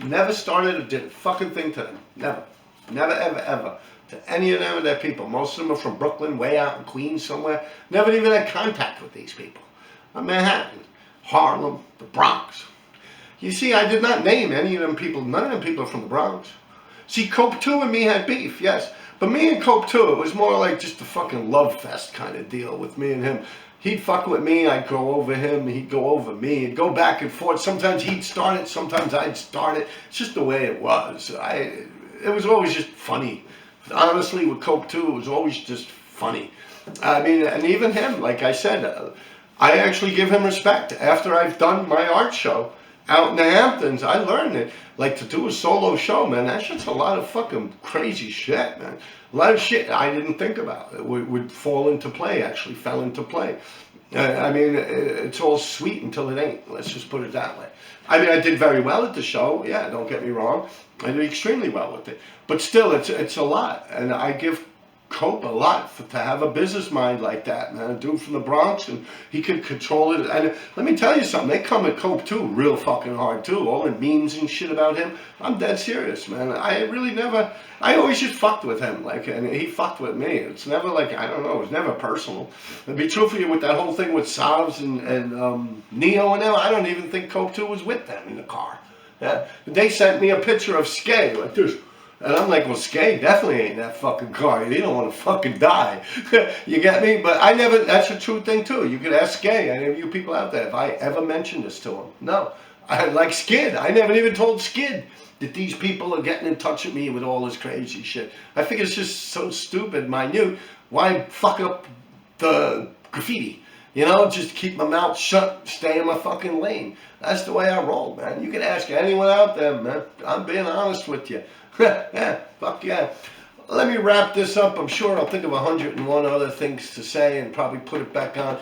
Never started or did a fucking thing to them. Never. Never, ever, ever. To any of them or their people. Most of them are from Brooklyn, way out in Queens somewhere. Never even had contact with these people. Manhattan, Harlem, the Bronx. You see, I did not name any of them people. None of them people are from the Bronx. See, Cope 2 and me had beef, yes. But me and Cope 2, it was more like just a fucking love fest kind of deal with me and him. He'd fuck with me, I'd go over him, he'd go over me, it'd go back and forth. Sometimes he'd start it, sometimes I'd start it. It's just the way it was. It was always just funny. Honestly, with Cope 2, it was always just funny. I mean, and even him, like I said, I actually give him respect. After I've done my art show out in the Hamptons, I learned it. Like, to do a solo show, man, that shit's a lot of fucking crazy shit, man. A lot of shit I didn't think about. It would fall into play, actually fell into play. I mean, it's all sweet until it ain't. Let's just put it that way. I mean, I did very well at the show. Yeah, don't get me wrong. I did extremely well with it. But still, it's a lot. And I give Cope a lot to have a business mind like that, man. A dude from the Bronx, and he could control it. And let me tell you something, they come at Cope too real fucking hard too. All the memes and shit about him. I'm dead serious, man. I always just fucked with him, like, and he fucked with me. It's never like, I don't know, it was never personal. To be true for you, with that whole thing with Savs and Neo and them, I don't even think Cope 2 was with them in the car. Yeah? They sent me a picture of Skay, like this. And I'm like, well, Skay definitely ain't that fucking car. He don't want to fucking die. You get me? But I never, that's a true thing too. You could ask Skay, any of you people out there, if I ever mentioned this to him. No. I like Skid. I never even told Skid that these people are getting in touch with me with all this crazy shit. I think it's just so stupid, minute. Why fuck up the graffiti? You know, just keep my mouth shut, stay in my fucking lane. That's the way I roll, man. You can ask anyone out there, man. I'm being honest with you. Yeah, fuck yeah. Let me wrap this up. I'm sure I'll think of 101 other things to say and probably put it back on.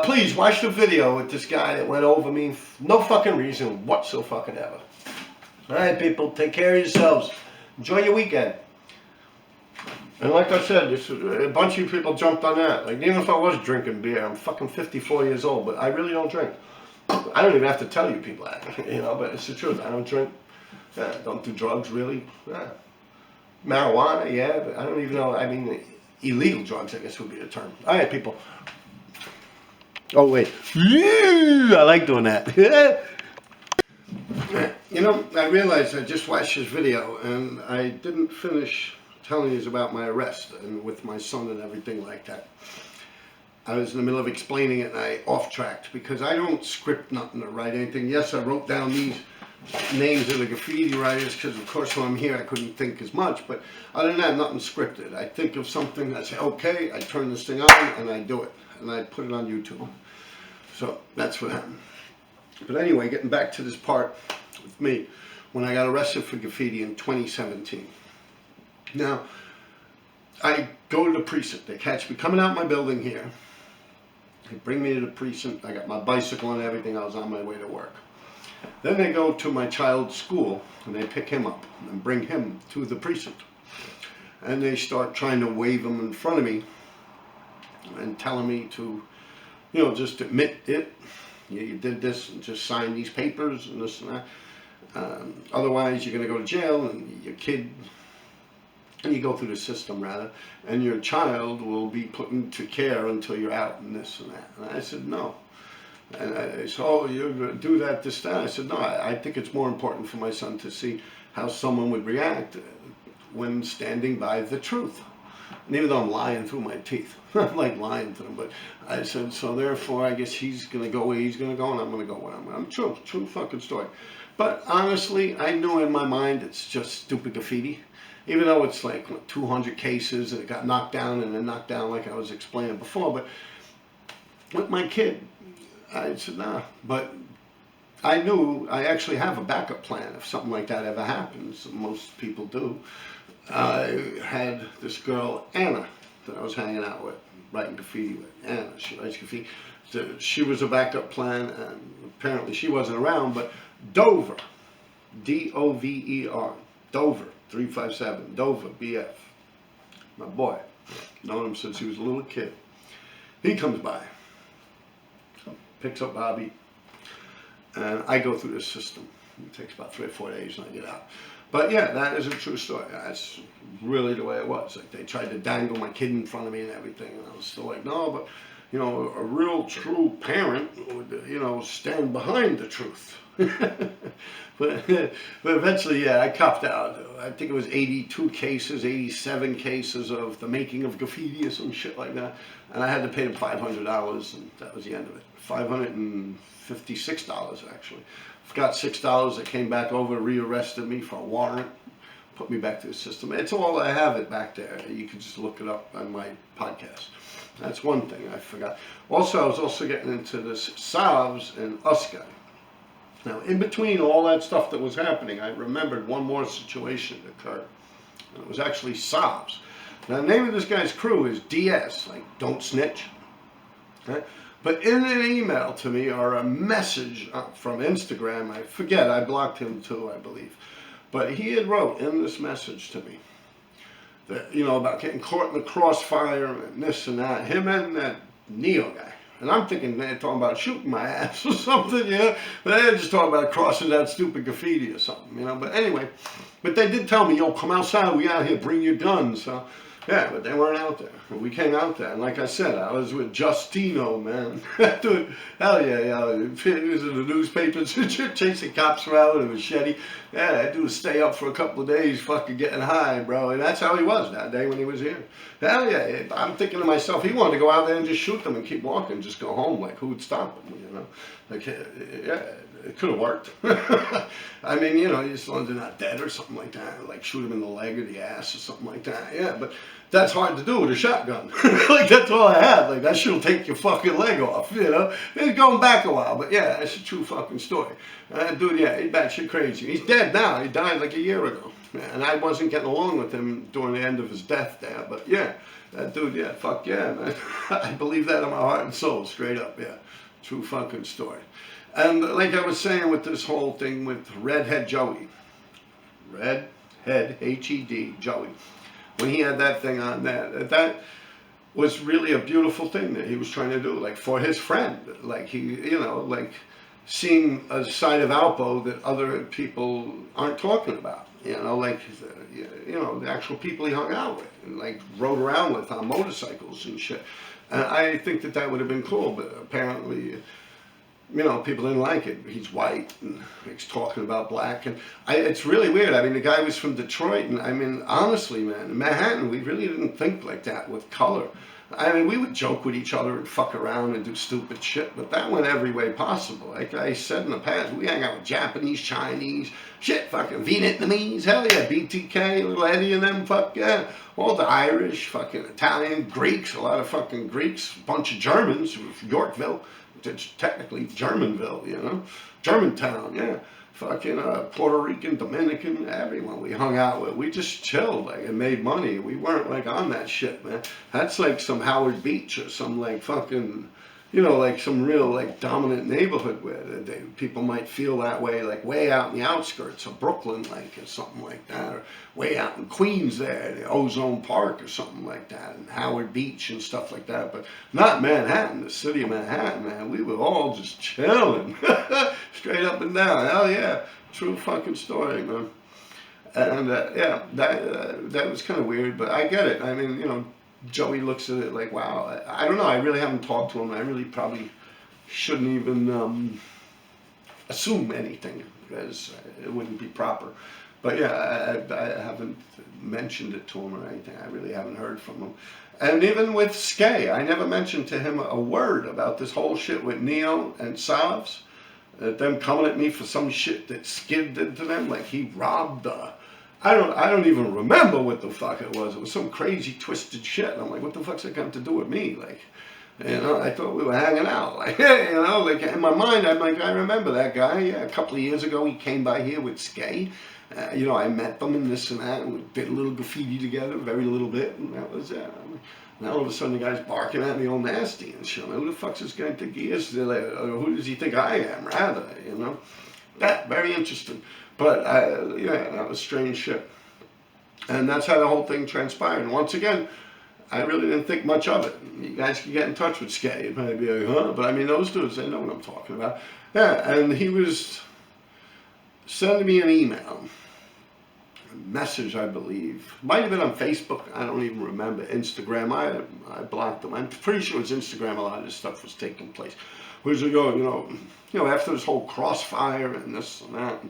Please watch the video with this guy that went over me. No fucking reason whatsoever. Alright, people, take care of yourselves. Enjoy your weekend. And like I said, a bunch of you people jumped on that. Like, even if I was drinking beer, I'm fucking 54 years old, but I really don't drink. I don't even have to tell you people that, you know, but it's the truth. I don't drink. Don't do drugs, really. Marijuana, yeah, but I don't even know. I mean, illegal drugs, I guess would be the term. All right, people. Oh, wait. I like doing that. You know, I realized I just watched this video, and I didn't finish telling you about my arrest and with my son and everything like that. I was in the middle of explaining it, and I off-tracked because I don't script nothing or write anything. Yes, I wrote down these names of the graffiti writers because, of course, when I'm here, I couldn't think as much. But other than that, nothing scripted. I think of something, I say, okay, I turn this thing on, and I do it. And I put it on YouTube. So that's what happened. But anyway, getting back to this part with me, when I got arrested for graffiti in 2017. Now, I go to the precinct. They catch me coming out my building here. They bring me to the precinct. I got my bicycle and everything. I was on my way to work. Then they go to my child's school and they pick him up and bring him to the precinct. And they start trying to wave him in front of me and telling me to, you know, just admit it. You did this and just sign these papers and this and that. Otherwise, you're going to go to jail and your kid, and you go through the system rather, and your child will be put into care until you're out and this and that. And I said, no. And I said, oh, you're going to do that, this, that. I said, no, I think it's more important for my son to see how someone would react when standing by the truth. And even though I'm lying through my teeth, I'm like lying to them, but I said, so therefore I guess he's going to go where he's going to go and I'm going to go where I'm going. True fucking story. But honestly, I knew in my mind it's just stupid graffiti. Even though it's like 200 cases and it got knocked down and then knocked down like I was explaining before. But with my kid, I said, nah. But I knew I actually have a backup plan if something like that ever happens. Most people do. I had this girl, Anna, that I was hanging out with, writing graffiti with. Anna, she writes graffiti. So she was a backup plan, and apparently she wasn't around, but Dover, D-O-V-E-R, Dover, 357, Dover, BF, my boy, known him since he was a little kid. He comes by, picks up Bobby, and I go through this system. It takes about 3 or 4 days and I get out. But yeah, that is a true story. That's really the way it was. Like, they tried to dangle my kid in front of me and everything, and I was still like, no, but you know, a real true parent would, you know, stand behind the truth. but eventually, yeah, I copped out. I think it was 82 cases, 87 cases of the making of graffiti or some shit like that. And I had to pay them $500, and that was the end of it. $556 actually. Forgot $6 that came back over, rearrested me for a warrant, put me back to the system. It's all, I have it back there. You can just look it up on my podcast. That's one thing I forgot. Also, I was also getting into this Savs and Us guy. Now, in between all that stuff that was happening, I remembered one more situation that occurred. And it was actually Savs. Now, the name of this guy's crew is DS, like don't snitch. Okay? But in an email to me or a message from Instagram, I forget, I blocked him too, I believe. But he had wrote in this message to me that, you know, about getting caught in the crossfire and this and that, him and that Neo guy. And I'm thinking they're talking about shooting my ass or something, you know. But they're just talking about crossing that stupid graffiti or something, you know. But anyway, but they did tell me, yo, come outside, we out here, bring your guns. So, yeah, but they weren't out there. We came out there, and like I said, I was with Justino, man. Dude, hell yeah. He was in the newspapers, chasing cops around with a machete. Yeah, that dude would stay up for a couple of days fucking getting high, bro. And that's how he was that day when he was here. Hell yeah. I'm thinking to myself, he wanted to go out there and just shoot them and keep walking, just go home. Like, who would stop him, you know? Like, yeah, it could have worked. I mean, you know, as long as they're not dead or something like that. Like, shoot him in the leg or the ass or something like that. Yeah, but that's hard to do with a shotgun. Like, that's all I had. Like, that shit'll take your fucking leg off, you know? It's going back a while, but yeah, that's a true fucking story. Dude, yeah, he's batshit crazy. He's dead now. He died like a year ago. And I wasn't getting along with him during the end of his death there, but yeah, that dude, yeah, fuck yeah, man. I believe that in my heart and soul, straight up, yeah. True fucking story. And like I was saying with this whole thing with Redhead Joey, Redhead, H-E-D, Joey, when he had that thing on that was really a beautiful thing that he was trying to do, like for his friend, like he, you know, like seeing a side of Alpo that other people aren't talking about, you know, like, you know, the actual people he hung out with and like rode around with on motorcycles and shit. And I think that that would have been cool, but apparently, you know, people didn't like it. He's white and he's talking about black, and it's really weird. I mean, the guy was from Detroit, and I mean, honestly, man, in Manhattan, we really didn't think like that with color. I mean, we would joke with each other and fuck around and do stupid shit, but that went every way possible. Like I said in the past, we hang out with Japanese, Chinese, shit, fucking Vietnamese, hell yeah, BTK, little Eddie and them, fuck yeah, all the Irish, fucking Italian, Greeks, a lot of fucking Greeks, a bunch of Germans, Yorkville, it's technically Germanville, you know, Germantown, yeah. Fucking Puerto Rican, Dominican, everyone we hung out with. We just chilled, like, and made money. We weren't, like, on that shit, man. That's like some Howard Beach or some, like, fucking, you know, like some real, like, dominant neighborhood where people might feel that way, like, way out in the outskirts of Brooklyn, like, or something like that, or way out in Queens there, the Ozone Park or something like that, and Howard Beach and stuff like that, but not Manhattan, the city of Manhattan, man. We were all just chilling, straight up and down. Hell yeah, true fucking story, man. And yeah, that was kind of weird, but I get it. I mean, you know, Joey looks at it like, wow, I don't know, I really haven't talked to him. I really probably shouldn't even assume anything, because it wouldn't be proper. But yeah, I haven't mentioned it to him or anything. I really haven't heard from him. And even with Skay, I never mentioned to him a word about this whole shit with Neo and Savs. Them coming at me for some shit that Skid did to them, like he robbed I don't even remember what the fuck it was. It was some crazy twisted shit. And I'm like, what the fuck's that got to do with me? Like, you know, I thought we were hanging out. Like, you know, like in my mind, I'm like, I remember that guy. Yeah, a couple of years ago, he came by here with Skay. You know, I met them and this and that, and we did a little graffiti together, very little bit, and that was it. Now all of a sudden the guy's barking at me all nasty and shit. Who the fuck's this guy think he is? Who does he think I am, rather, you know? That, very interesting. But, yeah, that was strange shit. And that's how the whole thing transpired. And once again, I really didn't think much of it. You guys can get in touch with Skay. It might be like, huh? But I mean, those dudes, they know what I'm talking about. Yeah, and he was sending me an email. Message, I believe. Might have been on Facebook. I don't even remember. Instagram. I blocked them. I'm pretty sure it's Instagram. A lot of this stuff was taking place. Where's it going? You know, after this whole crossfire and this and that,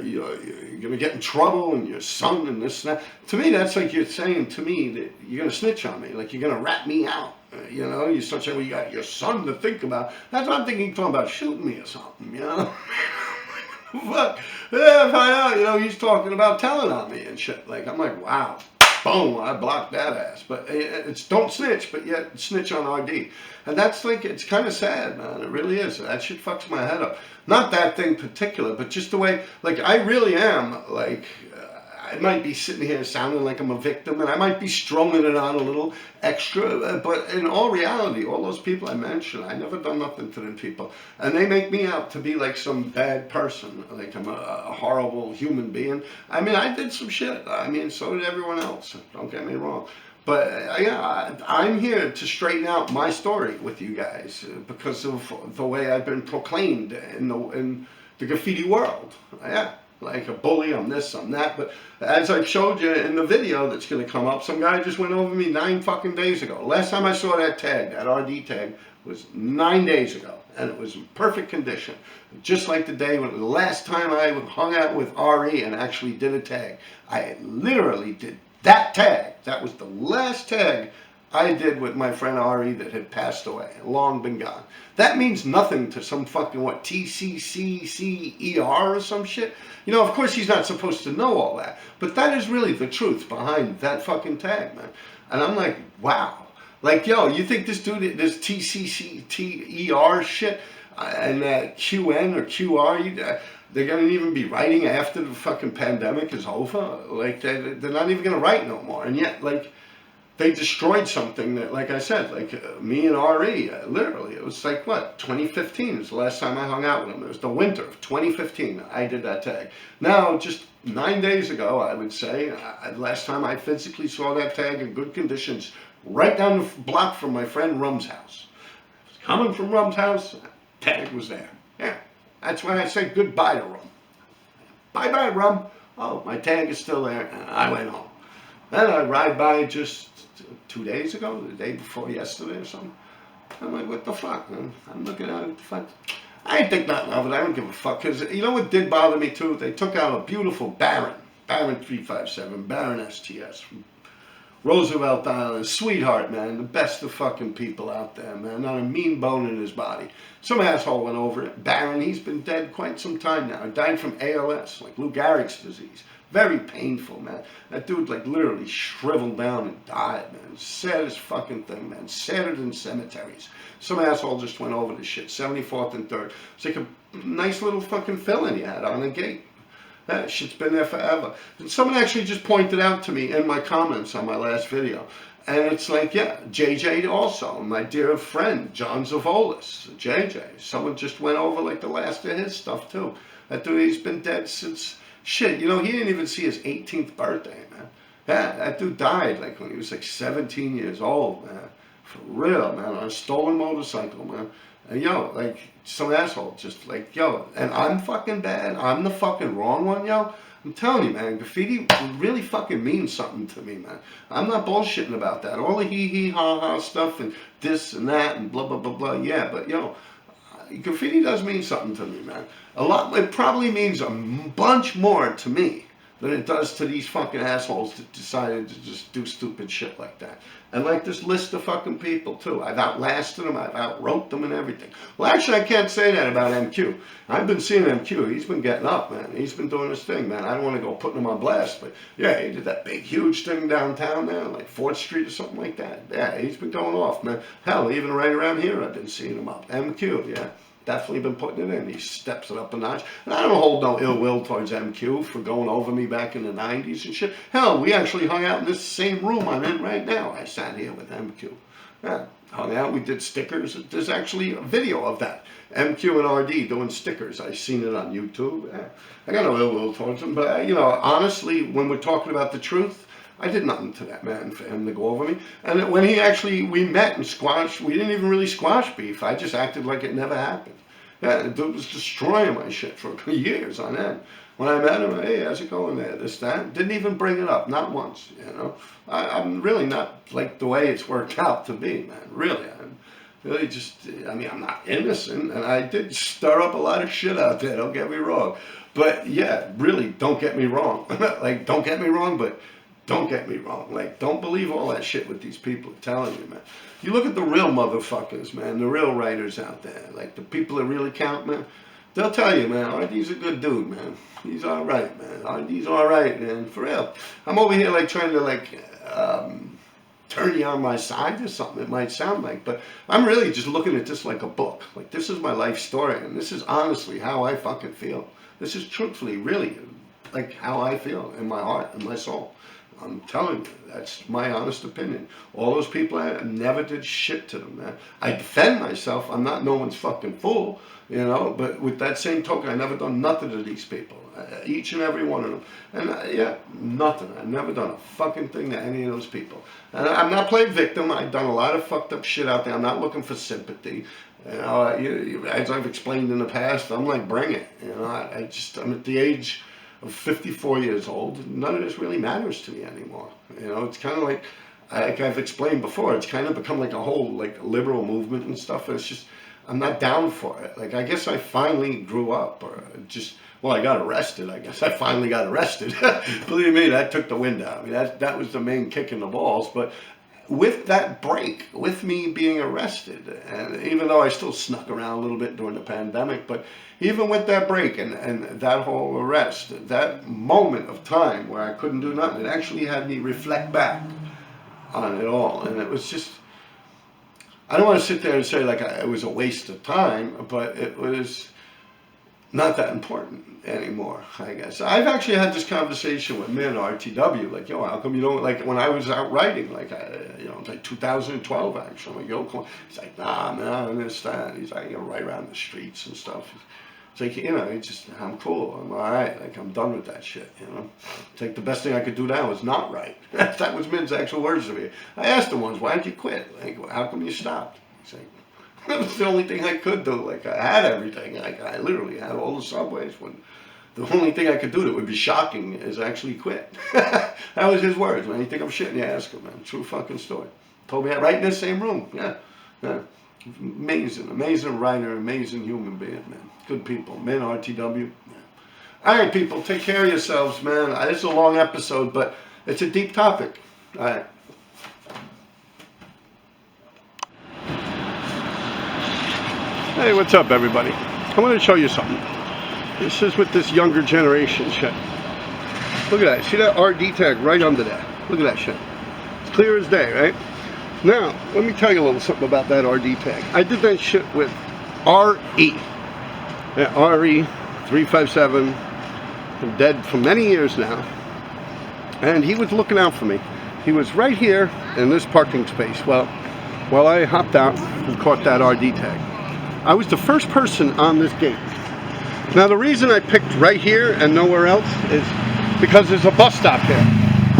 you're gonna get in trouble, and your son and this and that. To me, that's like you're saying to me that you're gonna snitch on me, like you're gonna rat me out. You know, you start saying, well, you got your son to think about. That's what I'm thinking. You're talking about shooting me or something. You know. Fuck. Yeah, find out, you know, he's talking about telling on me and shit. Like, I'm like, wow, boom, I blocked that ass. But it's don't snitch, but yet snitch on RD. And that's like, it's kind of sad, man. It really is. That shit fucks my head up. Not that thing particular, but just the way, like, I really am, like, I might be sitting here sounding like I'm a victim, and I might be strumming it on a little extra, but in all reality, all those people I mentioned, I never done nothing to them people. And they make me out to be like some bad person, like I'm a horrible human being. I mean, I did some shit. I mean, so did everyone else. Don't get me wrong. But yeah, I'm here to straighten out my story with you guys because of the way I've been proclaimed in the graffiti world. Yeah. Like a bully, I'm this, I'm that. But as I showed you in the video that's going to come up, some guy just went over me 9 fucking days ago. Last time I saw that tag, that RD tag, was 9 days ago. And it was in perfect condition. Just like the day when the last time I hung out with RE and actually did a tag. I literally did that tag. That was the last tag I did with my friend RE that had passed away, long been gone. That means nothing to some fucking, what, TCCCER or some shit? You know, of course he's not supposed to know all that, but that is really the truth behind that fucking tag, man. And I'm like, wow. Like, yo, you think this dude, this TCCTER shit, and that QN or QR, they're going to even be writing after the fucking pandemic is over? Like, they're not even going to write no more. And yet, like, they destroyed something that, like I said, like me and RE, literally, it was like, what, 2015 is the last time I hung out with him. It was the winter of 2015, I did that tag. Now, just 9 days ago, I would say, last time I physically saw that tag in good conditions, right down the block from my friend Rum's house. I was coming from Rum's house, tag was there. Yeah, that's when I said goodbye to Rum. Bye-bye, Rum. Oh, my tag is still there, and I went home. Then I ride by just 2 days ago, the day before yesterday or something. I'm like, what the fuck, man? I'm looking at it, the fuck. I ain't think nothing of it. I don't give a fuck. Because you know what did bother me too? They took out a beautiful Baron 357, Baron STS from Roosevelt Island. Sweetheart, man. The best of fucking people out there, man. Not a mean bone in his body. Some asshole went over it. Baron, he's been dead quite some time now. He died from ALS, like Lou Gehrig's disease. Very painful, man. That dude, like, literally shriveled down and died, man. Saddest fucking thing, man. Sadder than cemeteries. Some asshole just went over the shit. 74th and 3rd. It's like a nice little fucking fill-in he had on the gate. That shit's been there forever. And someone actually just pointed out to me in my comments on my last video. And it's like, yeah, JJ also. My dear friend, John Zavolis. JJ. Someone just went over, like, the last of his stuff, too. That dude, he's been dead since... Shit, you know, he didn't even see his 18th birthday, man. Yeah, that dude died, like, when he was, like, 17 years old, man. For real, man, on a stolen motorcycle, man. And, yo, like, some asshole just, like, yo, and I'm fucking bad. I'm the fucking wrong one, yo. I'm telling you, man, graffiti really fucking means something to me, man. I'm not bullshitting about that. All the hee-hee, ha-ha stuff and this and that and blah, blah, blah, blah. Yeah, but, yo, graffiti does mean something to me, man. A lot. It probably means a bunch more to me than it does to these fucking assholes that decided to just do stupid shit like that. And like this list of fucking people too. I've outlasted them, I've outwrote them and everything. Well, actually, I can't say that about MQ. I've been seeing MQ. He's been getting up, man. He's been doing his thing, man. I don't want to go putting him on blast, but yeah, he did that big, huge thing downtown there, like 4th Street or something like that. Yeah, he's been going off, man. Hell, even right around here, I've been seeing him up. MQ, yeah. Definitely been putting it in. He steps it up a notch. And I don't hold no ill will towards MQ for going over me back in the 90s and shit. Hell, we actually hung out in this same room I'm in right now. I sat here with MQ. Yeah, hung out. We did stickers. There's actually a video of that. MQ and RD doing stickers. I seen it on YouTube. Yeah. I got no ill will towards him. But, you know, honestly, when we're talking about the truth, I did nothing to that man for him to go over me. And when we met and squashed, we didn't even really squash beef. I just acted like it never happened. Yeah, the dude was destroying my shit for years on end. When I met him, hey, how's it going there? This, that. Didn't even bring it up, not once, you know. I'm really not like the way it's worked out to be, man. Really, I'm really just, I mean, I'm not innocent. And I did stir up a lot of shit out there, don't get me wrong. But yeah, really, don't get me wrong. Like, don't get me wrong, but don't get me wrong. Like, don't believe all that shit what these people are telling you, man. You look at the real motherfuckers, man, the real writers out there, like the people that really count, man. They'll tell you, man, RD's a good dude, man. He's all right, man. RD's all right, man, for real. I'm over here, like, trying to, like, turn you on my side or something, it might sound like. But I'm really just looking at this like a book. Like, this is my life story, and this is honestly how I fucking feel. This is truthfully, really, like, how I feel in my heart and my soul. I'm telling you, that's my honest opinion. All those people, I never did shit to them, man. I defend myself. I'm not no one's fucking fool, you know. But with that same token, I never done nothing to these people. Each and every one of them. And yeah, nothing. I've never done a fucking thing to any of those people. And I'm not playing victim. I've done a lot of fucked up shit out there. I'm not looking for sympathy. You know, as I've explained in the past, I'm like, bring it. You know, I'm at the age of 54 years old. None of this really matters to me anymore. You know, it's kind of like I've explained before, it's kind of become like a whole like liberal movement and stuff. It's just, I'm not down for it. Like, I guess I finally grew up, or just, well, I got arrested. I guess I finally got arrested. Believe me, that took the wind out. I mean, that was the main kick in the balls. But with that break, with me being arrested, and even though I still snuck around a little bit during the pandemic, but even with that break and that whole arrest, that moment of time where I couldn't do nothing, it actually had me reflect back on it all. And it was just, I don't want to sit there and say like it was a waste of time, but it was not that important anymore, I guess. I've actually had this conversation with men, RTW, like, yo, how come you don't, like, when I was out writing, like, you know, it's like 2012, actually, like, yo, he's like, nah, man, I understand. He's like, you know, right around the streets and stuff. It's like, you know, it's just, I'm cool, I'm all right, like, I'm done with that shit, you know. It's like, the best thing I could do now is not write. That was Min's actual words to me. I asked him once, why did you quit? Like, how come you stopped? He's like, that was the only thing I could do. Like, I had everything. Like, I literally had all the subways. When the only thing I could do that would be shocking is actually quit. That was his words. When you think I'm shitting, you ask him, man. True fucking story. Told me that right in this same room. Yeah. Yeah. Amazing. Amazing writer. Amazing human being, man. Good people. Men, RTW. Yeah. All right, people. Take care of yourselves, man. This is a long episode, but it's a deep topic. All right. Hey, what's up, everybody? I want to show you something. This is with this younger generation shit. Look at that. See that RD tag right under there? Look at that shit. It's clear as day, right? Now, let me tell you a little something about that RD tag. I did that shit with RE. Yeah, RE357. I'm dead for many years now. And he was looking out for me. He was right here in this parking space. Well, while I hopped out and caught that RD tag. I was the first person on this gate. Now the reason I picked right here and nowhere else is because there's a bus stop here.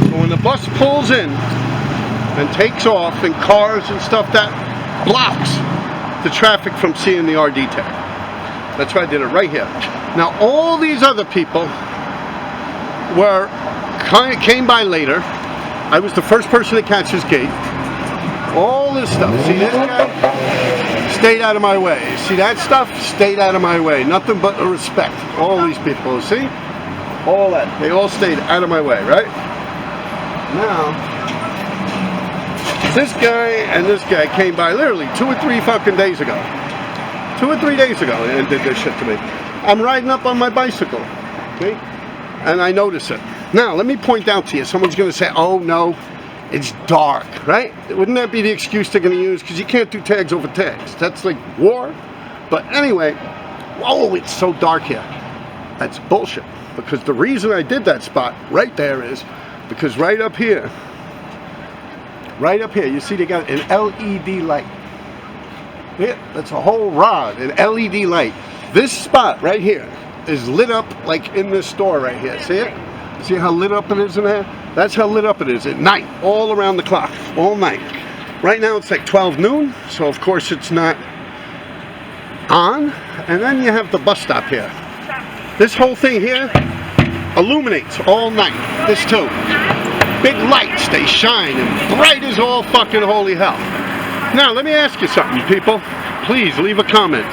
So when the bus pulls in and takes off and cars and stuff, that blocks the traffic from seeing the RD tag. That's why I did it right here. Now all these other people came by later. I was the first person to catch this gate. All this stuff. See this guy? Stayed out of my way. See that stuff? Stayed out of my way. Nothing but respect. All these people. See? all that. They all stayed out of my way, right? Now, this guy and this guy came by literally 2 or 3 fucking days ago. 2 or 3 days ago and did this shit to me. I'm riding up on my bicycle, okay? And I notice it. Now, let me point out to you, someone's gonna say, oh no, it's dark, right? Wouldn't that be the excuse they're gonna use? Because you can't do tags over tags. That's like war. But anyway, whoa, it's so dark here. That's bullshit. Because the reason I did that spot right there is because right up here, you see they got an LED light. Yeah, that's a whole rod, an LED light. This spot right here is lit up like in this store right here. See it? See how lit up it is in there? That's how lit up it is at night, all around the clock, all night. Right now it's like 12 noon, so of course it's not on. And then you have the bus stop here. This whole thing here illuminates all night. This too. Big lights, they shine and bright as all fucking holy hell. Now let me ask you something, people. Please leave a comment.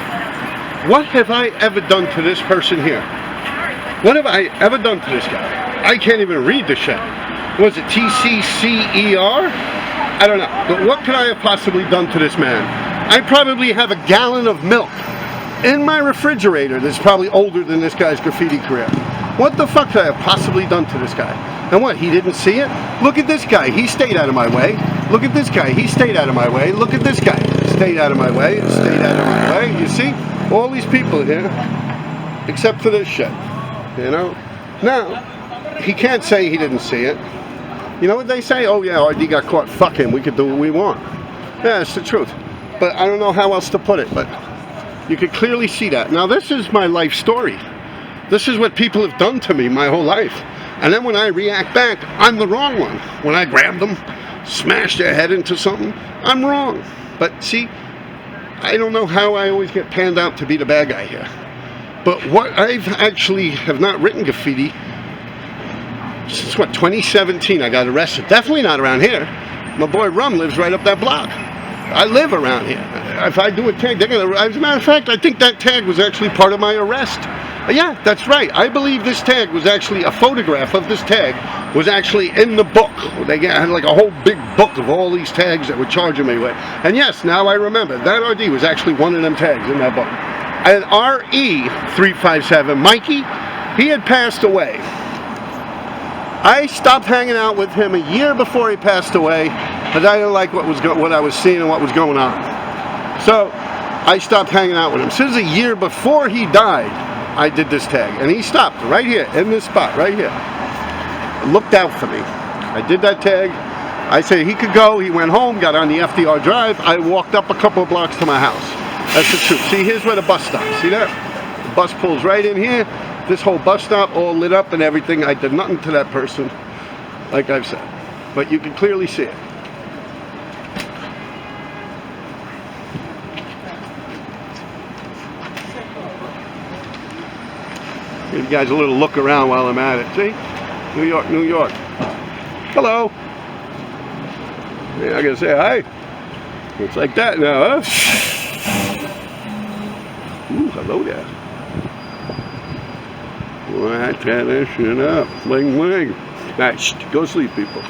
What have I ever done to this person here? What have I ever done to this guy? I can't even read the shit. Was it TCCER? I don't know. But what could I have possibly done to this man? I probably have a gallon of milk in my refrigerator that's probably older than this guy's graffiti career. What the fuck could I have possibly done to this guy? And what, he didn't see it? Look at this guy, he stayed out of my way. Look at this guy, he stayed out of my way. Look at this guy, stayed out of my way, stayed out of my way. You see, all these people here, except for this shit, you know? Now, he can't say he didn't see it. You know what they say? Oh yeah, RD got caught fucking, we could do what we want. Yeah, it's the truth. But I don't know how else to put it, but you could clearly see that. Now this is my life story. This is what people have done to me my whole life. And then when I react back, I'm the wrong one. When I grab them, smash their head into something, I'm wrong. But see, I don't know how I always get panned out to be the bad guy here. But what I've actually have not written graffiti since what, 2017 I got arrested. Definitely not around here. My boy Rum lives right up that block. I live around here. If I do a tag, they're gonna, as a matter of fact, I think that tag was actually part of my arrest. Yeah, that's right. I believe this tag was actually, a photograph of this tag was actually in the book. They had like a whole big book of all these tags that were charging me with. And yes, now I remember, that RD was actually one of them tags in that book. And RE357, Mikey, he had passed away. I stopped hanging out with him a year before he passed away because I didn't like what I was seeing and what was going on. So I stopped hanging out with him. Since a year before he died, I did this tag, and he stopped right here in this spot right here. Looked out for me. I did that tag. I said he could go. He went home, got on the FDR Drive. I walked up a couple of blocks to my house. That's the truth. See, here's where the bus stops. See that? The bus pulls right in here. This whole bus stop all lit up and everything. I did nothing to that person, like I've said, but you can clearly see it. Give you guys a little look around while I'm at it. See? New York, New York. Hello. Yeah, I gotta say hi. Looks like that now, huh? Ooh, hello there. Boy, I tear that shit up. Bling, bling. Nice. Go sleep, people.